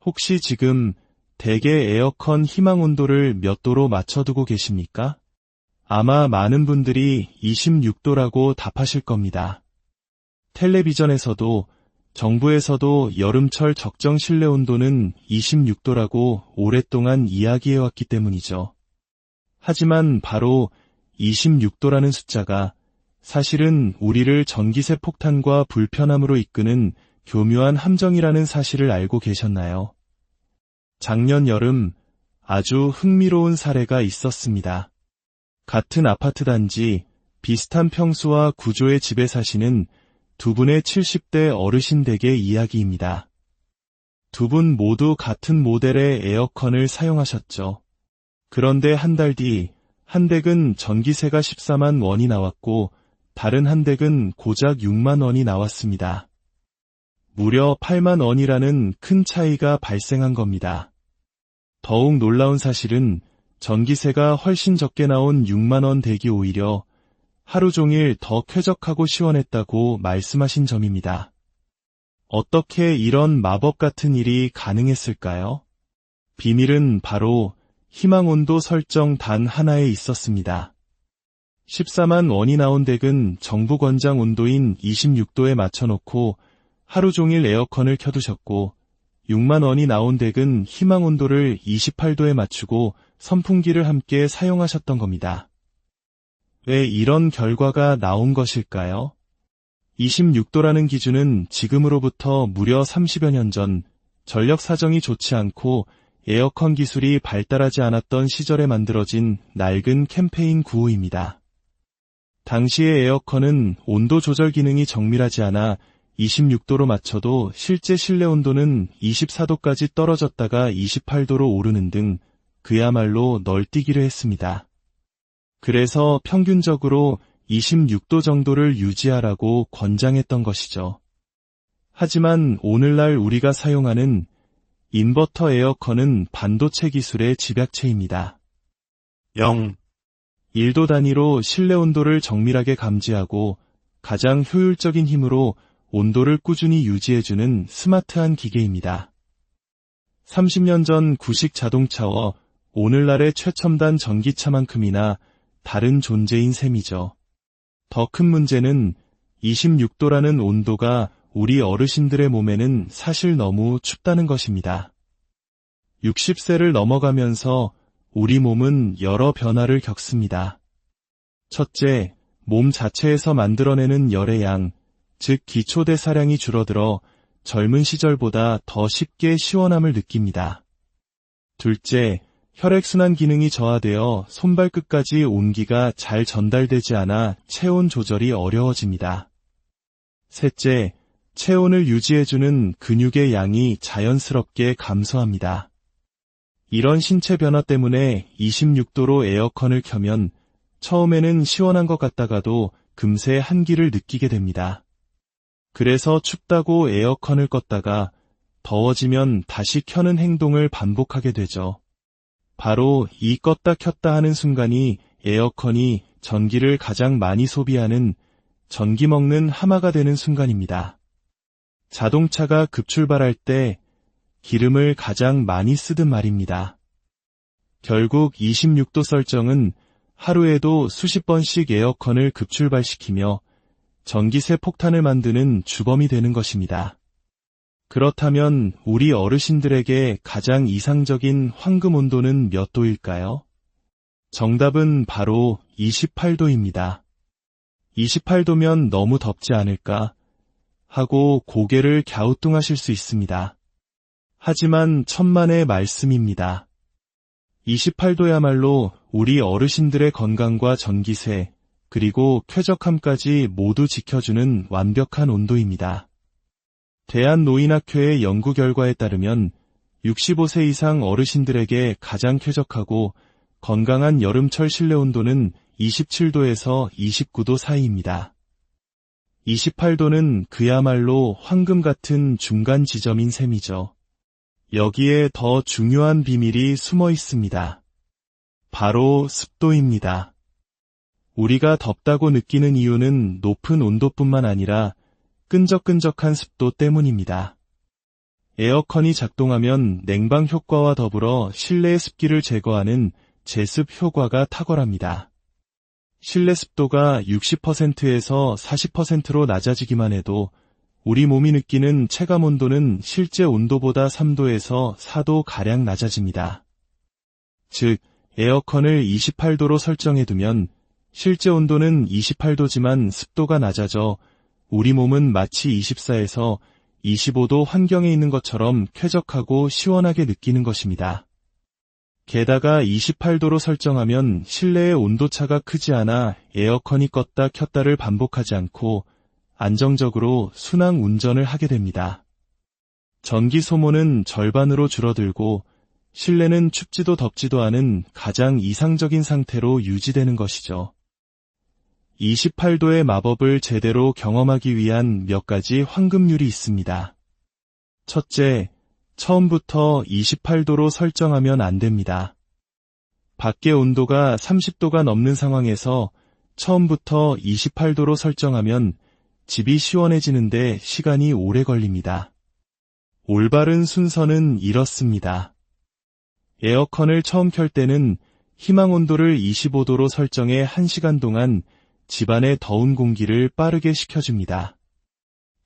S1: 혹시 지금 댁의 에어컨 희망 온도를 몇 도로 맞춰두고 계십니까? 아마 많은 분들이 26도라고 답하실 겁니다. 텔레비전에서도 정부에서도 여름철 적정 실내 온도는 26도라고 오랫동안 이야기해왔기 때문이죠. 하지만 바로 26도라는 숫자가 사실은 우리를 전기세 폭탄과 불편함으로 이끄는 교묘한 함정이라는 사실을 알고 계셨나요? 작년 여름 아주 흥미로운 사례가 있었습니다. 같은 아파트 단지, 비슷한 평수와 구조의 집에 사시는 2분의 70대 어르신 댁의 이야기입니다. 2분 모두 같은 모델의 에어컨을 사용하셨죠. 그런데 한 달 뒤, 한 댁은 전기세가 14만 원이 나왔고 다른 한 댁은 고작 6만 원이 나왔습니다. 무려 8만 원이라는 큰 차이가 발생한 겁니다. 더욱 놀라운 사실은 전기세가 훨씬 적게 나온 6만 원 댁이 오히려 하루 종일 더 쾌적하고 시원했다고 말씀하신 점입니다. 어떻게 이런 마법 같은 일이 가능했을까요? 비밀은 바로 희망온도 설정 단 하나에 있었습니다. 14만 원이 나온 댁은 정부 권장 온도인 26도에 맞춰놓고 하루 종일 에어컨을 켜두셨고 6만 원이 나온 댁은 희망온도를 28도에 맞추고 선풍기를 함께 사용하셨던 겁니다. 왜 이런 결과가 나온 것일까요? 26도라는 기준은 지금으로부터 무려 30여 년 전 전력 사정이 좋지 않고 에어컨 기술이 발달하지 않았던 시절에 만들어진 낡은 캠페인 구호입니다. 당시의 에어컨은 온도 조절 기능이 정밀하지 않아 26도로 맞춰도 실제 실내 온도는 24도까지 떨어졌다가 28도로 오르는 등 그야말로 널뛰기를 했습니다. 그래서 평균적으로 26도 정도를 유지하라고 권장했던 것이죠. 하지만 오늘날 우리가 사용하는 인버터 에어컨은 반도체 기술의 집약체입니다. 1도 단위로 실내 온도를 정밀하게 감지하고 가장 효율적인 힘으로 온도를 꾸준히 유지해주는 스마트한 기계입니다. 30년 전 구식 자동차와 오늘날의 최첨단 전기차만큼이나 다른 존재인 셈이죠. 더 큰 문제는 26도라는 온도가 우리 어르신들의 몸에는 사실 너무 춥다는 것입니다. 60세를 넘어가면서 우리 몸은 여러 변화를 겪습니다. 첫째, 몸 자체에서 만들어내는 열의 양, 즉 기초대사량이 줄어들어 젊은 시절보다 더 쉽게 시원함을 느낍니다. 둘째, 혈액순환 기능이 저하되어 손발끝까지 온기가 잘 전달되지 않아 체온 조절이 어려워집니다. 셋째, 체온을 유지해주는 근육의 양이 자연스럽게 감소합니다. 이런 신체 변화 때문에 26도로 에어컨을 켜면 처음에는 시원한 것 같다가도 금세 한기를 느끼게 됩니다. 그래서 춥다고 에어컨을 껐다가 더워지면 다시 켜는 행동을 반복하게 되죠. 바로 이 껐다 켰다 하는 순간이 에어컨이 전기를 가장 많이 소비하는 전기 먹는 하마가 되는 순간입니다. 자동차가 급출발할 때 기름을 가장 많이 쓰듯 말입니다. 결국 26도 설정은 하루에도 수십 번씩 에어컨을 급출발시키며 전기세 폭탄을 만드는 주범이 되는 것입니다. 그렇다면 우리 어르신들에게 가장 이상적인 황금 온도는 몇 도일까요? 정답은 바로 28도입니다. 28도면 너무 덥지 않을까 하고 고개를 갸우뚱하실 수 있습니다. 하지만 천만의 말씀입니다. 28도야말로 우리 어르신들의 건강과 전기세, 그리고 쾌적함까지 모두 지켜주는 완벽한 온도입니다. 대한노인학회의 연구 결과에 따르면 65세 이상 어르신들에게 가장 쾌적하고 건강한 여름철 실내 온도는 27도에서 29도 사이입니다. 28도는 그야말로 황금 같은 중간 지점인 셈이죠. 여기에 더 중요한 비밀이 숨어 있습니다. 바로 습도입니다. 우리가 덥다고 느끼는 이유는 높은 온도뿐만 아니라 끈적끈적한 습도 때문입니다. 에어컨이 작동하면 냉방 효과와 더불어 실내의 습기를 제거하는 제습 효과가 탁월합니다. 실내 습도가 60%에서 40%로 낮아지기만 해도 우리 몸이 느끼는 체감 온도는 실제 온도보다 3도에서 4도 가량 낮아집니다. 즉, 에어컨을 28도로 설정해두면 실제 온도는 28도지만 습도가 낮아져 우리 몸은 마치 24에서 25도 환경에 있는 것처럼 쾌적하고 시원하게 느끼는 것입니다. 게다가 28도로 설정하면 실내의 온도차가 크지 않아 에어컨이 껐다 켰다를 반복하지 않고 안정적으로 순항 운전을 하게 됩니다. 전기 소모는 절반으로 줄어들고 실내는 춥지도 덥지도 않은 가장 이상적인 상태로 유지되는 것이죠. 28도의 마법을 제대로 경험하기 위한 몇 가지 황금률이 있습니다. 첫째, 처음부터 28도로 설정하면 안 됩니다. 밖의 온도가 30도가 넘는 상황에서 처음부터 28도로 설정하면 집이 시원해지는데 시간이 오래 걸립니다. 올바른 순서는 이렇습니다. 에어컨을 처음 켤 때는 희망 온도를 25도로 설정해 1시간 동안 집안의 더운 공기를 빠르게 식혀줍니다.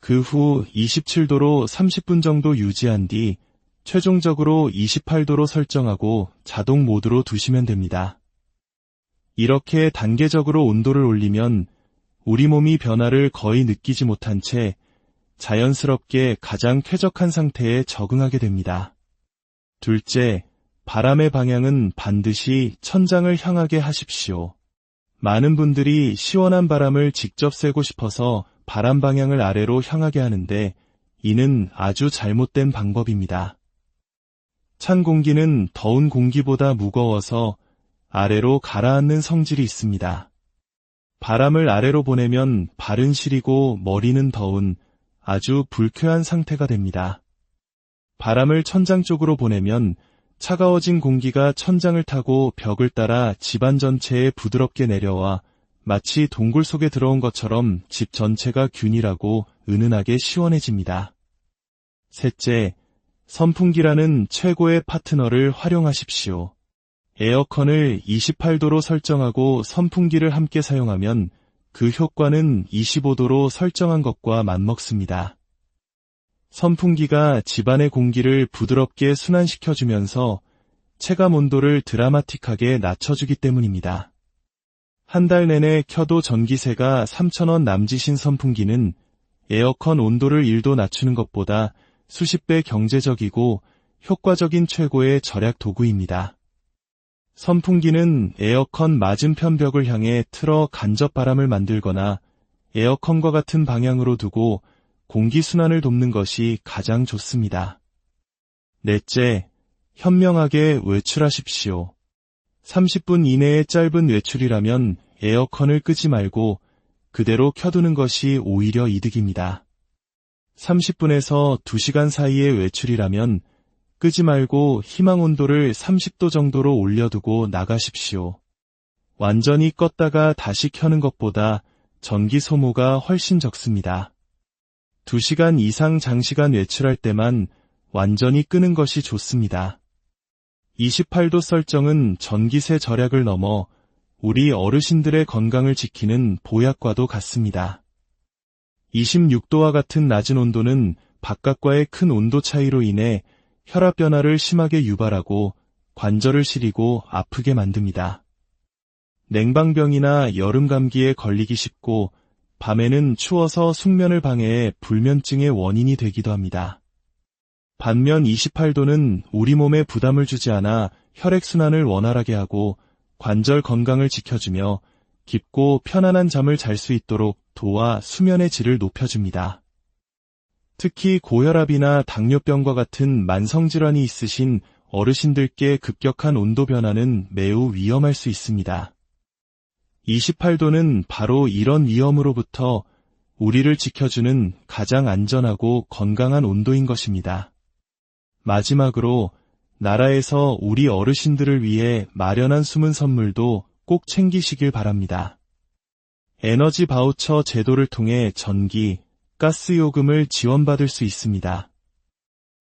S1: 그 후 27도로 30분 정도 유지한 뒤 최종적으로 28도로 설정하고 자동 모드로 두시면 됩니다. 이렇게 단계적으로 온도를 올리면 우리 몸이 변화를 거의 느끼지 못한 채 자연스럽게 가장 쾌적한 상태에 적응하게 됩니다. 둘째, 바람의 방향은 반드시 천장을 향하게 하십시오. 많은 분들이 시원한 바람을 직접 쐬고 싶어서 바람 방향을 아래로 향하게 하는데 이는 아주 잘못된 방법입니다. 찬 공기는 더운 공기보다 무거워서 아래로 가라앉는 성질이 있습니다. 바람을 아래로 보내면 발은 시리고 머리는 더운 아주 불쾌한 상태가 됩니다. 바람을 천장 쪽으로 보내면 차가워진 공기가 천장을 타고 벽을 따라 집안 전체에 부드럽게 내려와 마치 동굴 속에 들어온 것처럼 집 전체가 균일하고 은은하게 시원해집니다. 셋째, 선풍기라는 최고의 파트너를 활용하십시오. 에어컨을 28도로 설정하고 선풍기를 함께 사용하면 그 효과는 25도로 설정한 것과 맞먹습니다. 선풍기가 집안의 공기를 부드럽게 순환시켜주면서 체감 온도를 드라마틱하게 낮춰주기 때문입니다. 한 달 내내 켜도 전기세가 3,000원 남짓인 선풍기는 에어컨 온도를 1도 낮추는 것보다 수십 배 경제적이고 효과적인 최고의 절약 도구입니다. 선풍기는 에어컨 맞은편 벽을 향해 틀어 간접 바람을 만들거나 에어컨과 같은 방향으로 두고 공기순환을 돕는 것이 가장 좋습니다. 넷째, 현명하게 외출하십시오. 30분 이내의 짧은 외출이라면 에어컨을 끄지 말고 그대로 켜두는 것이 오히려 이득입니다. 30분에서 2시간 사이의 외출이라면 끄지 말고 희망 온도를 30도 정도로 올려두고 나가십시오. 완전히 껐다가 다시 켜는 것보다 전기 소모가 훨씬 적습니다. 2시간 이상 장시간 외출할 때만 완전히 끄는 것이 좋습니다. 28도 설정은 전기세 절약을 넘어 우리 어르신들의 건강을 지키는 보약과도 같습니다. 26도와 같은 낮은 온도는 바깥과의 큰 온도 차이로 인해 혈압 변화를 심하게 유발하고 관절을 시리고 아프게 만듭니다. 냉방병이나 여름 감기에 걸리기 쉽고 밤에는 추워서 숙면을 방해해 불면증의 원인이 되기도 합니다. 반면 28도는 우리 몸에 부담을 주지 않아 혈액순환을 원활하게 하고 관절 건강을 지켜주며 깊고 편안한 잠을 잘 수 있도록 도와 수면의 질을 높여줍니다. 특히 고혈압이나 당뇨병과 같은 만성질환이 있으신 어르신들께 급격한 온도 변화는 매우 위험할 수 있습니다. 28도는 바로 이런 위험으로부터 우리를 지켜주는 가장 안전하고 건강한 온도인 것입니다. 마지막으로 나라에서 우리 어르신들을 위해 마련한 숨은 선물도 꼭 챙기시길 바랍니다. 에너지 바우처 제도를 통해 전기, 가스 요금을 지원받을 수 있습니다.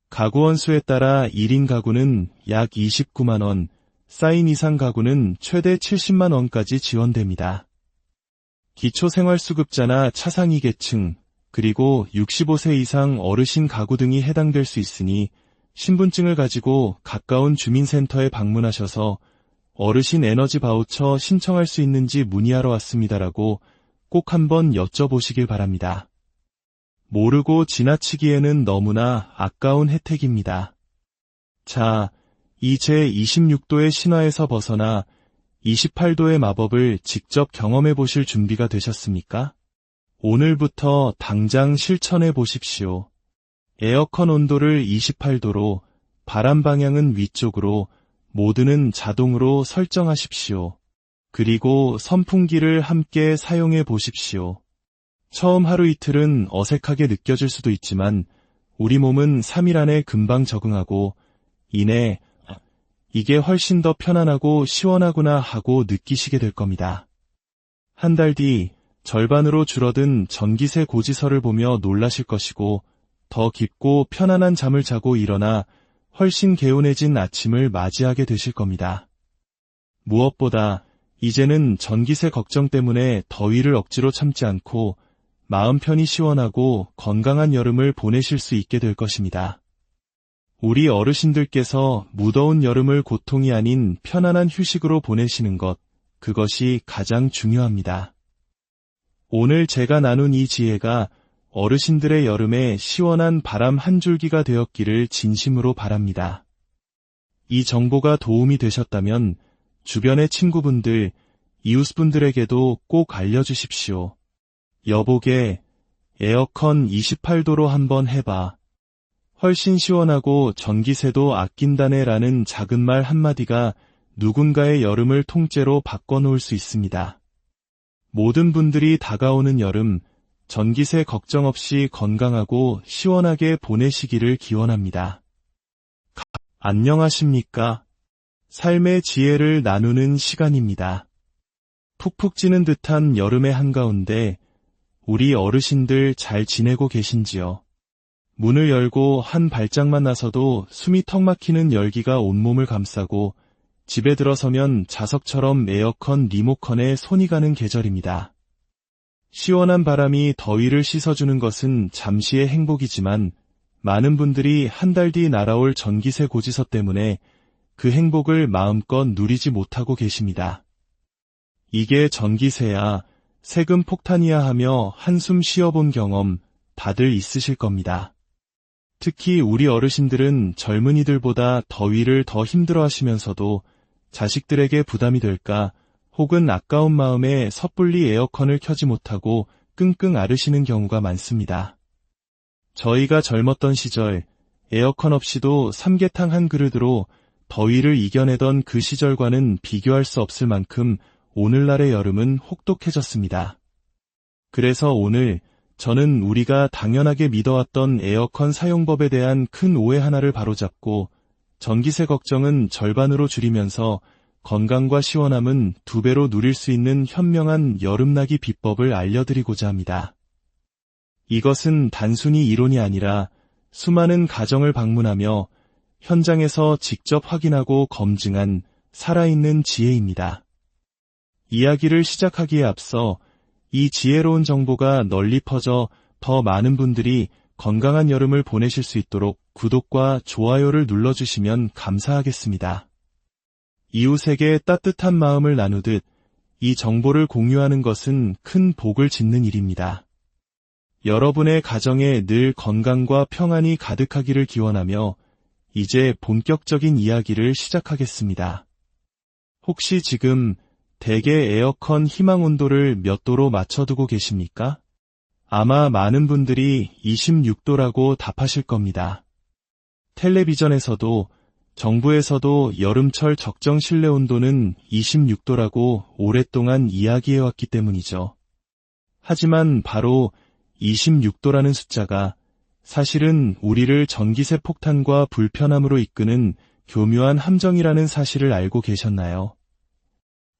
S1: 가구 원수에 따라 1인 가구는 약 29만 원, 4인 이상 가구는 최대 70만 원까지 지원됩니다. 기초생활수급자나 차상위 계층, 그리고 65세 이상 어르신 가구 등이 해당될 수 있으니 신분증을 가지고 가까운 주민센터에 방문하셔서 어르신 에너지 바우처 신청할 수 있는지 문의하러 왔습니다라고 꼭 한번 여쭤보시길 바랍니다. 모르고 지나치기에는 너무나 아까운 혜택입니다. 자, 이 제26도의 신화에서 벗어나 28도의 마법을 직접 경험해 보실 준비가 되셨습니까? 오늘부터 당장 실천해 보십시오. 에어컨 온도를 28도로, 바람 방향은 위쪽으로, 모드는 자동으로 설정하십시오. 그리고 선풍기를 함께 사용해 보십시오. 처음 하루 이틀은 어색하게 느껴질 수도 있지만 우리 몸은 3일 안에 금방 적응하고 이내 이게 훨씬 더 편안하고 시원하구나 하고 느끼시게 될 겁니다. 한 달 뒤 절반으로 줄어든 전기세 고지서를 보며 놀라실 것이고 더 깊고 편안한 잠을 자고 일어나 훨씬 개운해진 아침을 맞이하게 되실 겁니다. 무엇보다 이제는 전기세 걱정 때문에 더위를 억지로 참지 않고 마음 편히 시원하고 건강한 여름을 보내실 수 있게 될 것입니다. 우리 어르신들께서 무더운 여름을 고통이 아닌 편안한 휴식으로 보내시는 것, 그것이 가장 중요합니다. 오늘 제가 나눈 이 지혜가 어르신들의 여름에 시원한 바람 한 줄기가 되었기를 진심으로 바랍니다. 이 정보가 도움이 되셨다면 주변의 친구분들, 이웃분들에게도 꼭 알려주십시오. 여보게, 에어컨 28도로 한번 해봐. 훨씬 시원하고 전기세도 아낀다네 라는 작은 말 한마디가 누군가의 여름을 통째로 바꿔놓을 수 있습니다. 모든 분들이 다가오는 여름, 전기세 걱정 없이 건강하고 시원하게 보내시기를 기원합니다. 안녕하십니까? 삶의 지혜를 나누는 시간입니다. 푹푹 찌는 듯한 여름의 한가운데 우리 어르신들 잘 지내고 계신지요? 문을 열고 한 발짝만 나서도 숨이 턱 막히는 열기가 온몸을 감싸고 집에 들어서면 자석처럼 에어컨 리모컨에 손이 가는 계절입니다. 시원한 바람이 더위를 씻어주는 것은 잠시의 행복이지만 많은 분들이 한 달 뒤 날아올 전기세 고지서 때문에 그 행복을 마음껏 누리지 못하고 계십니다. 이게 전기세야, 세금 폭탄이야 하며 한숨 쉬어본 경험 다들 있으실 겁니다. 특히 우리 어르신들은 젊은이들보다 더위를 더 힘들어하시면서도 자식들에게 부담이 될까 혹은 아까운 마음에 섣불리 에어컨을 켜지 못하고 끙끙 앓으시는 경우가 많습니다. 저희가 젊었던 시절 에어컨 없이도 삼계탕 한 그릇으로 더위를 이겨내던 그 시절과는 비교할 수 없을 만큼 오늘날의 여름은 혹독해졌습니다. 그래서 오늘 저는 우리가 당연하게 믿어왔던 에어컨 사용법에 대한 큰 오해 하나를 바로잡고 전기세 걱정은 절반으로 줄이면서 건강과 시원함은 2배로 누릴 수 있는 현명한 여름나기 비법을 알려드리고자 합니다. 이것은 단순히 이론이 아니라 수많은 가정을 방문하며 현장에서 직접 확인하고 검증한 살아있는 지혜입니다. 이야기를 시작하기에 앞서 이 지혜로운 정보가 널리 퍼져 더 많은 분들이 건강한 여름을 보내실 수 있도록 구독과 좋아요를 눌러주시면 감사하겠습니다. 이웃에게 따뜻한 마음을 나누듯 이 정보를 공유하는 것은 큰 복을 짓는 일입니다. 여러분의 가정에 늘 건강과 평안이 가득하기를 기원하며 이제 본격적인 이야기를 시작하겠습니다. 혹시 지금 댁의 에어컨 희망 온도를 몇 도로 맞춰두고 계십니까? 아마 많은 분들이 26도라고 답하실 겁니다. 텔레비전에서도 정부에서도 여름철 적정 실내 온도는 26도라고 오랫동안 이야기해왔기 때문이죠. 하지만 바로 26도라는 숫자가 사실은 우리를 전기세 폭탄과 불편함으로 이끄는 교묘한 함정이라는 사실을 알고 계셨나요?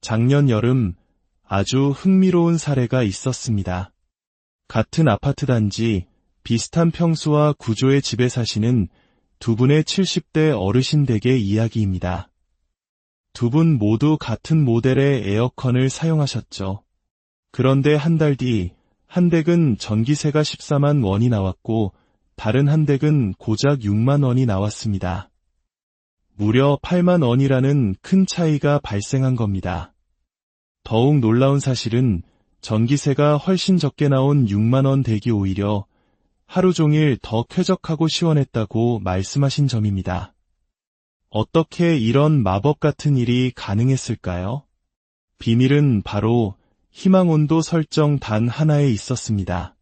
S1: 작년 여름 아주 흥미로운 사례가 있었습니다. 같은 아파트 단지, 비슷한 평수와 구조의 집에 사시는 두 분의 70대 어르신 댁의 이야기입니다. 두 분 모두 같은 모델의 에어컨을 사용하셨죠. 그런데 한 달 뒤, 한 댁은 전기세가 14만 원이 나왔고 다른 한 댁은 고작 6만 원이 나왔습니다. 무려 8만 원이라는 큰 차이가 발생한 겁니다. 더욱 놀라운 사실은 전기세가 훨씬 적게 나온 6만 원 댁이 오히려 하루 종일 더 쾌적하고 시원했다고 말씀하신 점입니다. 어떻게 이런 마법 같은 일이 가능했을까요? 비밀은 바로 희망온도 설정 단 하나에 있었습니다.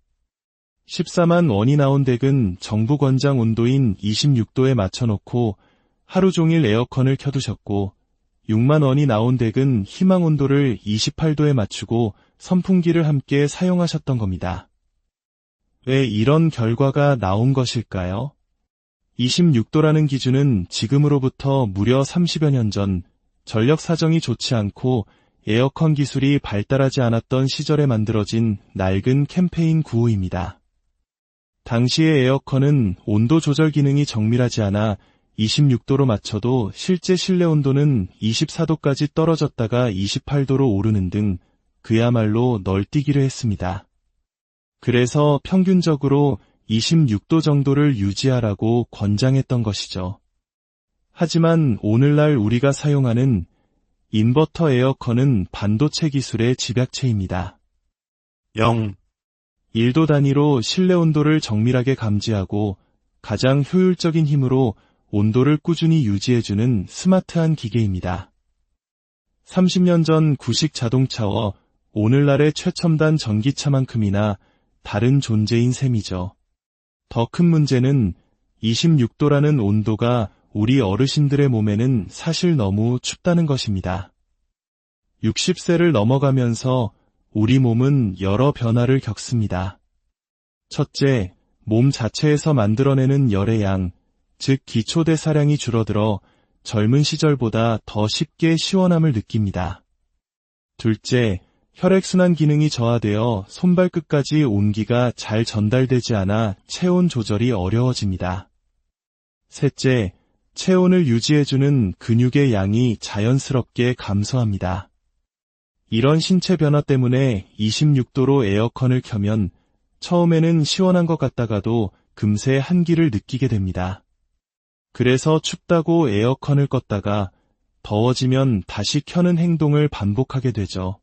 S1: 14만 원이 나온 댁은 정부 권장 온도인 26도에 맞춰놓고 하루 종일 에어컨을 켜두셨고 6만 원이 나온 댁은 희망 온도를 28도에 맞추고 선풍기를 함께 사용하셨던 겁니다. 왜 이런 결과가 나온 것일까요? 26도라는 기준은 지금으로부터 무려 30여 년 전 전력 사정이 좋지 않고 에어컨 기술이 발달하지 않았던 시절에 만들어진 낡은 캠페인 구호입니다. 당시의 에어컨은 온도 조절 기능이 정밀하지 않아 26도로 맞춰도 실제 실내 온도는 24도까지 떨어졌다가 28도로 오르는 등 그야말로 널뛰기를 했습니다. 그래서 평균적으로 26도 정도를 유지하라고 권장했던 것이죠. 하지만 오늘날 우리가 사용하는 인버터 에어컨은 반도체 기술의 집약체입니다. 1도 단위로 실내 온도를 정밀하게 감지하고 가장 효율적인 힘으로 온도를 꾸준히 유지해주는 스마트한 기계입니다. 30년 전 구식 자동차와 오늘날의 최첨단 전기차만큼이나 다른 존재인 셈이죠. 더 큰 문제는 26도라는 온도가 우리 어르신들의 몸에는 사실 너무 춥다는 것입니다. 60세를 넘어가면서 우리 몸은 여러 변화를 겪습니다. 첫째, 몸 자체에서 만들어내는 열의 양, 즉 기초대사량이 줄어들어 젊은 시절보다 더 쉽게 시원함을 느낍니다. 둘째, 혈액순환 기능이 저하되어 손발끝까지 온기가 잘 전달되지 않아 체온 조절이 어려워집니다. 셋째, 체온을 유지해주는 근육의 양이 자연스럽게 감소합니다. 이런 신체 변화 때문에 26도로 에어컨을 켜면 처음에는 시원한 것 같다가도 금세 한기를 느끼게 됩니다. 그래서 춥다고 에어컨을 껐다가 더워지면 다시 켜는 행동을 반복하게 되죠.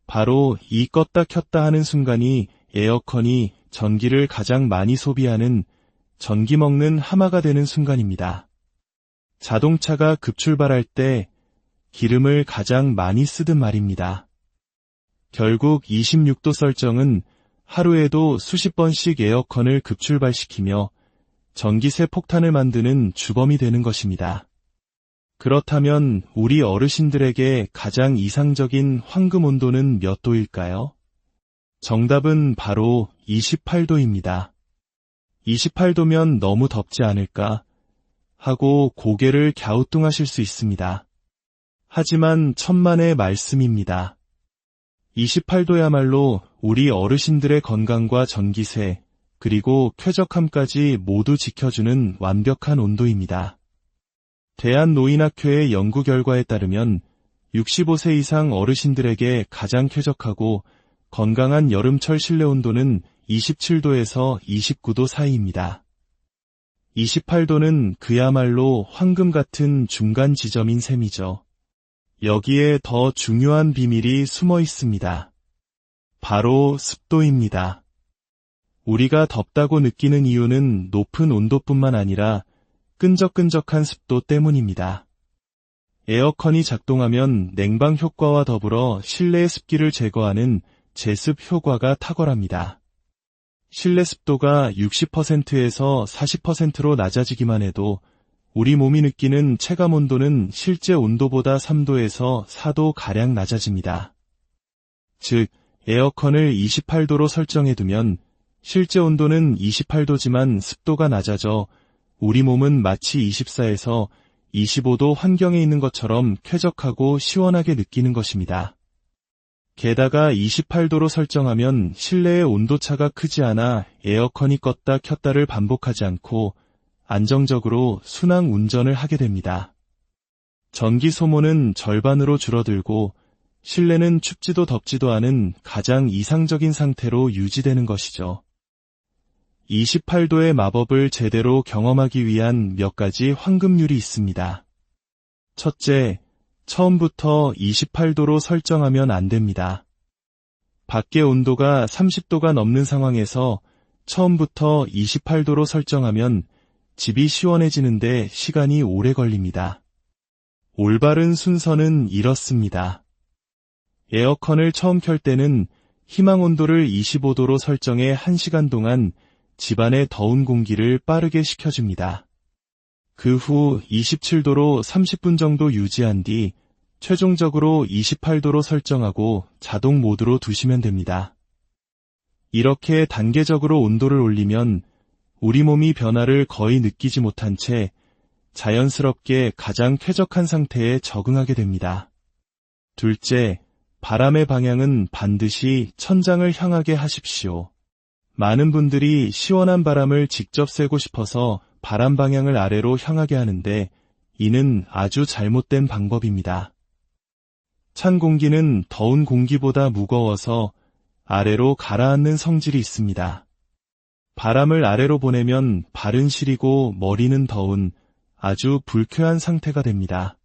S1: 바로 이 껐다 켰다 하는 순간이 에어컨이 전기를 가장 많이 소비하는 전기 먹는 하마가 되는 순간입니다. 자동차가 급출발할 때 기름을 가장 많이 쓰듯 말입니다. 결국 26도 설정은 하루에도 수십 번씩 에어컨을 급출발시키며 전기세 폭탄을 만드는 주범이 되는 것입니다. 그렇다면 우리 어르신들에게 가장 이상적인 황금 온도는 몇 도일까요? 정답은 바로 28도입니다. 28도면 너무 덥지 않을까 하고 고개를 갸우뚱하실 수 있습니다. 하지만 천만의 말씀입니다. 28도야말로 우리 어르신들의 건강과 전기세, 그리고 쾌적함까지 모두 지켜주는 완벽한 온도입니다. 대한노인학회의 연구 결과에 따르면 65세 이상 어르신들에게 가장 쾌적하고 건강한 여름철 실내 온도는 27도에서 29도 사이입니다. 28도는 그야말로 황금 같은 중간 지점인 셈이죠. 여기에 더 중요한 비밀이 숨어 있습니다. 바로 습도입니다. 우리가 덥다고 느끼는 이유는 높은 온도뿐만 아니라 끈적끈적한 습도 때문입니다. 에어컨이 작동하면 냉방 효과와 더불어 실내의 습기를 제거하는 제습 효과가 탁월합니다. 실내 습도가 60%에서 40%로 낮아지기만 해도 우리 몸이 느끼는 체감 온도는 실제 온도보다 3도에서 4도 가량 낮아집니다. 즉, 에어컨을 28도로 설정해두면 실제 온도는 28도지만 습도가 낮아져 우리 몸은 마치 24에서 25도 환경에 있는 것처럼 쾌적하고 시원하게 느끼는 것입니다. 게다가 28도로 설정하면 실내의 온도차가 크지 않아 에어컨이 껐다 켰다를 반복하지 않고 안정적으로 순항 운전을 하게 됩니다. 전기 소모는 절반으로 줄어들고 실내는 춥지도 덥지도 않은 가장 이상적인 상태로 유지되는 것이죠. 28도의 마법을 제대로 경험하기 위한 몇 가지 황금률이 있습니다. 첫째, 처음부터 28도로 설정하면 안 됩니다. 밖의 온도가 30도가 넘는 상황에서 처음부터 28도로 설정하면 집이 시원해지는데 시간이 오래 걸립니다. 올바른 순서는 이렇습니다. 에어컨을 처음 켤 때는 희망 온도를 25도로 설정해 1시간 동안 집안의 더운 공기를 빠르게 식혀줍니다. 그 후 27도로 30분 정도 유지한 뒤 최종적으로 28도로 설정하고 자동 모드로 두시면 됩니다. 이렇게 단계적으로 온도를 올리면 우리 몸이 변화를 거의 느끼지 못한 채 자연스럽게 가장 쾌적한 상태에 적응하게 됩니다. 둘째, 바람의 방향은 반드시 천장을 향하게 하십시오. 많은 분들이 시원한 바람을 직접 쐬고 싶어서 바람 방향을 아래로 향하게 하는데 이는 아주 잘못된 방법입니다. 찬 공기는 더운 공기보다 무거워서 아래로 가라앉는 성질이 있습니다. 바람을 아래로 보내면 발은 시리고 머리는 더운 아주 불쾌한 상태가 됩니다.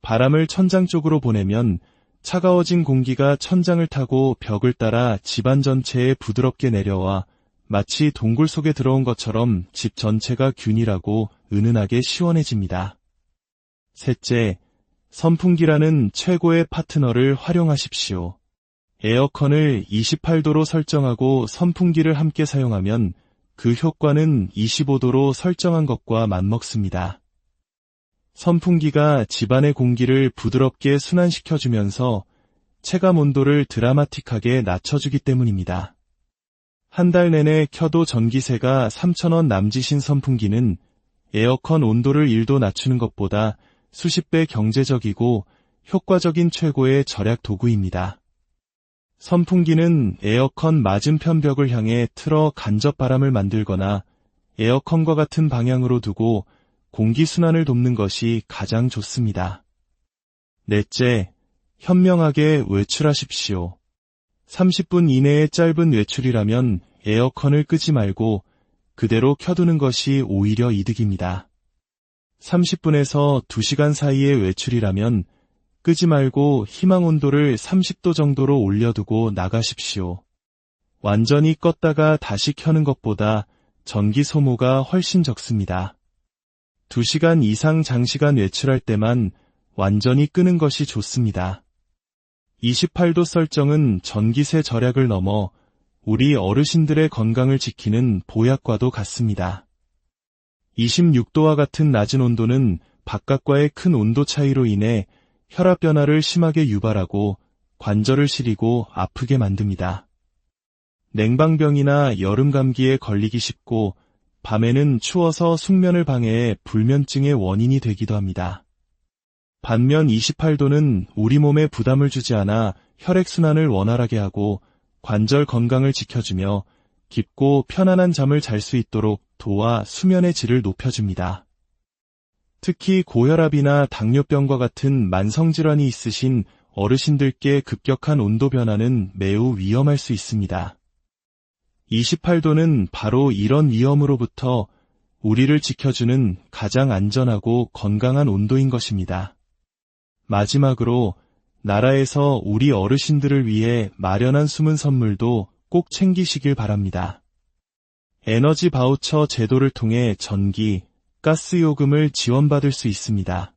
S1: 바람을 천장 쪽으로 보내면 차가워진 공기가 천장을 타고 벽을 따라 집안 전체에 부드럽게 내려와 마치 동굴 속에 들어온 것처럼 집 전체가 균일하고 은은하게 시원해집니다. 셋째, 선풍기라는 최고의 파트너를 활용하십시오. 에어컨을 28도로 설정하고 선풍기를 함께 사용하면 그 효과는 25도로 설정한 것과 맞먹습니다. 선풍기가 집안의 공기를 부드럽게 순환시켜주면서 체감 온도를 드라마틱하게 낮춰주기 때문입니다. 한 달 내내 켜도 전기세가 3,000원 남짓인 선풍기는 에어컨 온도를 1도 낮추는 것보다 수십 배 경제적이고 효과적인 최고의 절약 도구입니다. 선풍기는 에어컨 맞은편 벽을 향해 틀어 간접 바람을 만들거나 에어컨과 같은 방향으로 두고 공기 순환을 돕는 것이 가장 좋습니다. 넷째, 현명하게 외출하십시오. 30분 이내의 짧은 외출이라면 에어컨을 끄지 말고 그대로 켜두는 것이 오히려 이득입니다. 30분에서 2시간 사이의 외출이라면 끄지 말고 희망 온도를 30도 정도로 올려두고 나가십시오. 완전히 껐다가 다시 켜는 것보다 전기 소모가 훨씬 적습니다. 2시간 이상 장시간 외출할 때만 완전히 끄는 것이 좋습니다. 28도 설정은 전기세 절약을 넘어 우리 어르신들의 건강을 지키는 보약과도 같습니다. 26도와 같은 낮은 온도는 바깥과의 큰 온도 차이로 인해 혈압 변화를 심하게 유발하고 관절을 시리고 아프게 만듭니다. 냉방병이나 여름 감기에 걸리기 쉽고 밤에는 추워서 숙면을 방해해 불면증의 원인이 되기도 합니다. 반면 28도는 우리 몸에 부담을 주지 않아 혈액순환을 원활하게 하고 관절 건강을 지켜주며 깊고 편안한 잠을 잘 수 있도록 도와 수면의 질을 높여줍니다. 특히 고혈압이나 당뇨병과 같은 만성질환이 있으신 어르신들께 급격한 온도 변화는 매우 위험할 수 있습니다. 28도는 바로 이런 위험으로부터 우리를 지켜주는 가장 안전하고 건강한 온도인 것입니다. 마지막으로 나라에서 우리 어르신들을 위해 마련한 숨은 선물도 꼭 챙기시길 바랍니다. 에너지 바우처 제도를 통해 전기, 가스 요금을 지원받을 수 있습니다.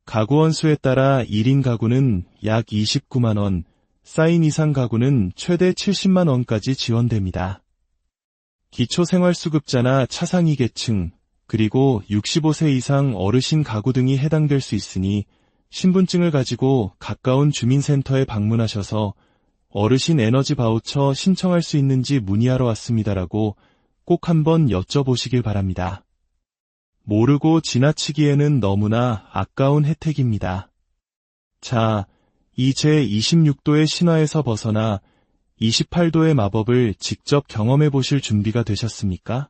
S1: 가구 원수에 따라 1인 가구는 약 29만 원, 4인 이상 가구는 최대 70만 원까지 지원됩니다. 기초생활수급자나 차상위 계층, 그리고 65세 이상 어르신 가구 등이 해당될 수 있으니 신분증을 가지고 가까운 주민센터에 방문하셔서 어르신 에너지 바우처 신청할 수 있는지 문의하러 왔습니다라고 꼭 한번 여쭤보시길 바랍니다. 모르고 지나치기에는 너무나 아까운 혜택입니다. 자, 이 제26도의 신화에서 벗어나 28도의 마법을 직접 경험해 보실 준비가 되셨습니까?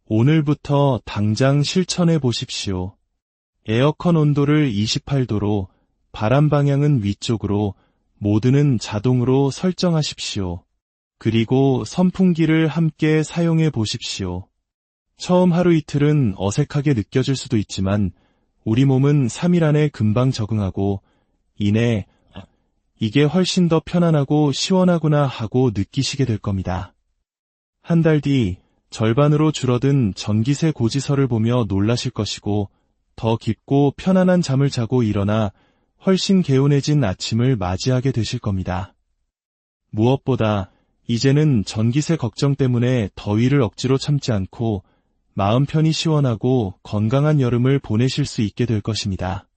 S1: 오늘부터 당장 실천해 보십시오. 에어컨 온도를 28도로, 바람 방향은 위쪽으로, 모드는 자동으로 설정하십시오. 그리고 선풍기를 함께 사용해 보십시오. 처음 하루 이틀은 어색하게 느껴질 수도 있지만 우리 몸은 3일 안에 금방 적응하고 이내 이게 훨씬 더 편안하고 시원하구나 하고 느끼시게 될 겁니다. 한 달 뒤 절반으로 줄어든 전기세 고지서를 보며 놀라실 것이고 더 깊고 편안한 잠을 자고 일어나 훨씬 개운해진 아침을 맞이하게 되실 겁니다. 무엇보다 이제는 전기세 걱정 때문에 더위를 억지로 참지 않고 마음 편히 시원하고 건강한 여름을 보내실 수 있게 될 것입니다.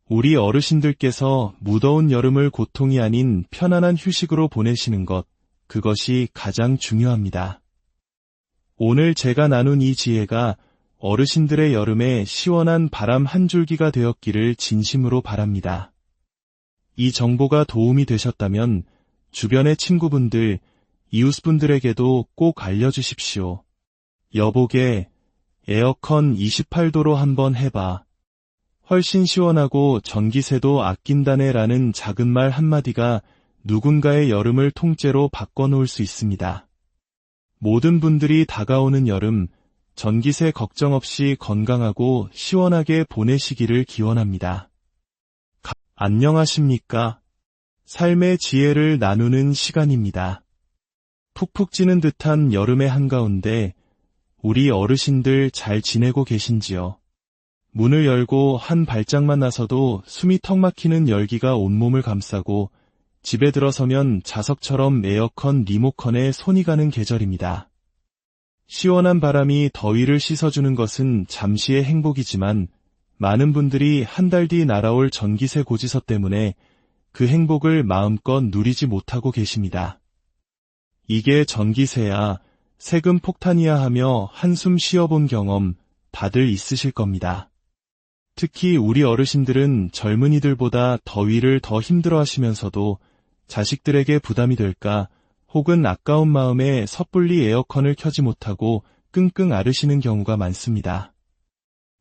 S1: 우리 어르신들께서 무더운 여름을 고통이 아닌 편안한 휴식으로 보내시는 것, 그것이 가장 중요합니다. 오늘 제가 나눈 이 지혜가 어르신들의 여름에 시원한 바람 한 줄기가 되었기를 진심으로 바랍니다. 이 정보가 도움이 되셨다면 주변의 친구분들, 이웃분들에게도 꼭 알려주십시오. 여보게, 에어컨 28도로 한번 해봐. 훨씬 시원하고 전기세도 아낀다네 라는 작은 말 한마디가 누군가의 여름을 통째로 바꿔놓을 수 있습니다. 모든 분들이 다가오는 여름, 전기세 걱정 없이 건강하고 시원하게 보내시기를 기원합니다. 안녕하십니까? 삶의 지혜를 나누는 시간입니다. 푹푹 찌는 듯한 여름의 한가운데 우리 어르신들 잘 지내고 계신지요? 문을 열고 한 발짝만 나서도 숨이 턱 막히는 열기가 온몸을 감싸고 집에 들어서면 자석처럼 에어컨 리모컨에 손이 가는 계절입니다. 시원한 바람이 더위를 씻어주는 것은 잠시의 행복이지만 많은 분들이 한 달 뒤 날아올 전기세 고지서 때문에 그 행복을 마음껏 누리지 못하고 계십니다. 이게 전기세야, 세금 폭탄이야 하며 한숨 쉬어본 경험 다들 있으실 겁니다. 특히 우리 어르신들은 젊은이들보다 더위를 더 힘들어하시면서도 자식들에게 부담이 될까 혹은 아까운 마음에 섣불리 에어컨을 켜지 못하고 끙끙 앓으시는 경우가 많습니다.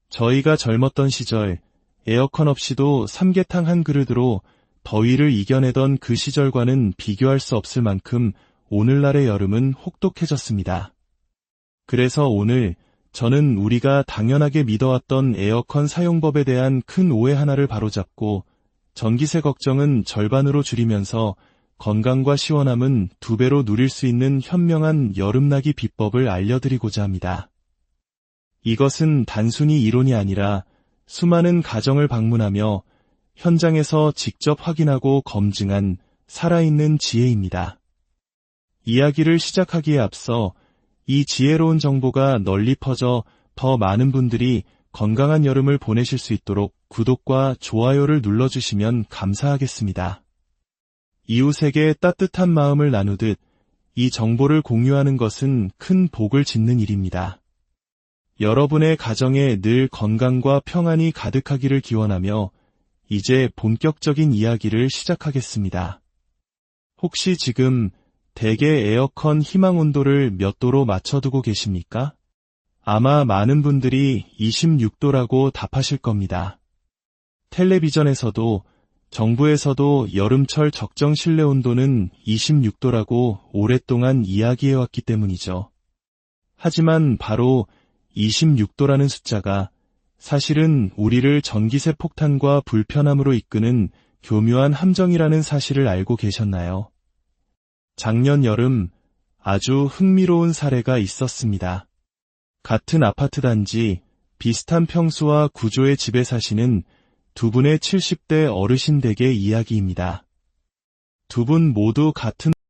S1: 저희가 젊었던 시절 에어컨 없이도 삼계탕 한 그릇으로 더위를 이겨내던 그 시절과는 비교할 수 없을 만큼 오늘날의 여름은 혹독해졌습니다. 그래서 오늘 저는 우리가 당연하게 믿어왔던 에어컨 사용법에 대한 큰 오해 하나를 바로잡고 전기세 걱정은 절반으로 줄이면서 건강과 시원함은 2배로 누릴 수 있는 현명한 여름나기 비법을 알려드리고자 합니다. 이것은 단순히 이론이 아니라 수많은 가정을 방문하며 현장에서 직접 확인하고 검증한 살아있는 지혜입니다. 이야기를 시작하기에 앞서 이 지혜로운 정보가 널리 퍼져 더 많은 분들이 건강한 여름을 보내실 수 있도록 구독과 좋아요를 눌러주시면 감사하겠습니다. 이웃에게 따뜻한 마음을 나누듯 이 정보를 공유하는 것은 큰 복을 짓는 일입니다. 여러분의 가정에 늘 건강과 평안이 가득하기를 기원하며 이제 본격적인 이야기를 시작하겠습니다. 혹시 지금 댁의 에어컨 희망 온도를 몇 도로 맞춰두고 계십니까? 아마 많은 분들이 26도라고 답하실 겁니다. 텔레비전에서도 정부에서도 여름철 적정 실내 온도는 26도라고 오랫동안 이야기해왔기 때문이죠. 하지만 바로 26도라는 숫자가 사실은 우리를 전기세 폭탄과 불편함으로 이끄는 교묘한 함정이라는 사실을 알고 계셨나요? 작년 여름 아주 흥미로운 사례가 있었습니다. 같은 아파트 단지, 비슷한 평수와 구조의 집에 사시는 두 분의 70대 어르신 댁의 이야기입니다. 두 분 모두 같은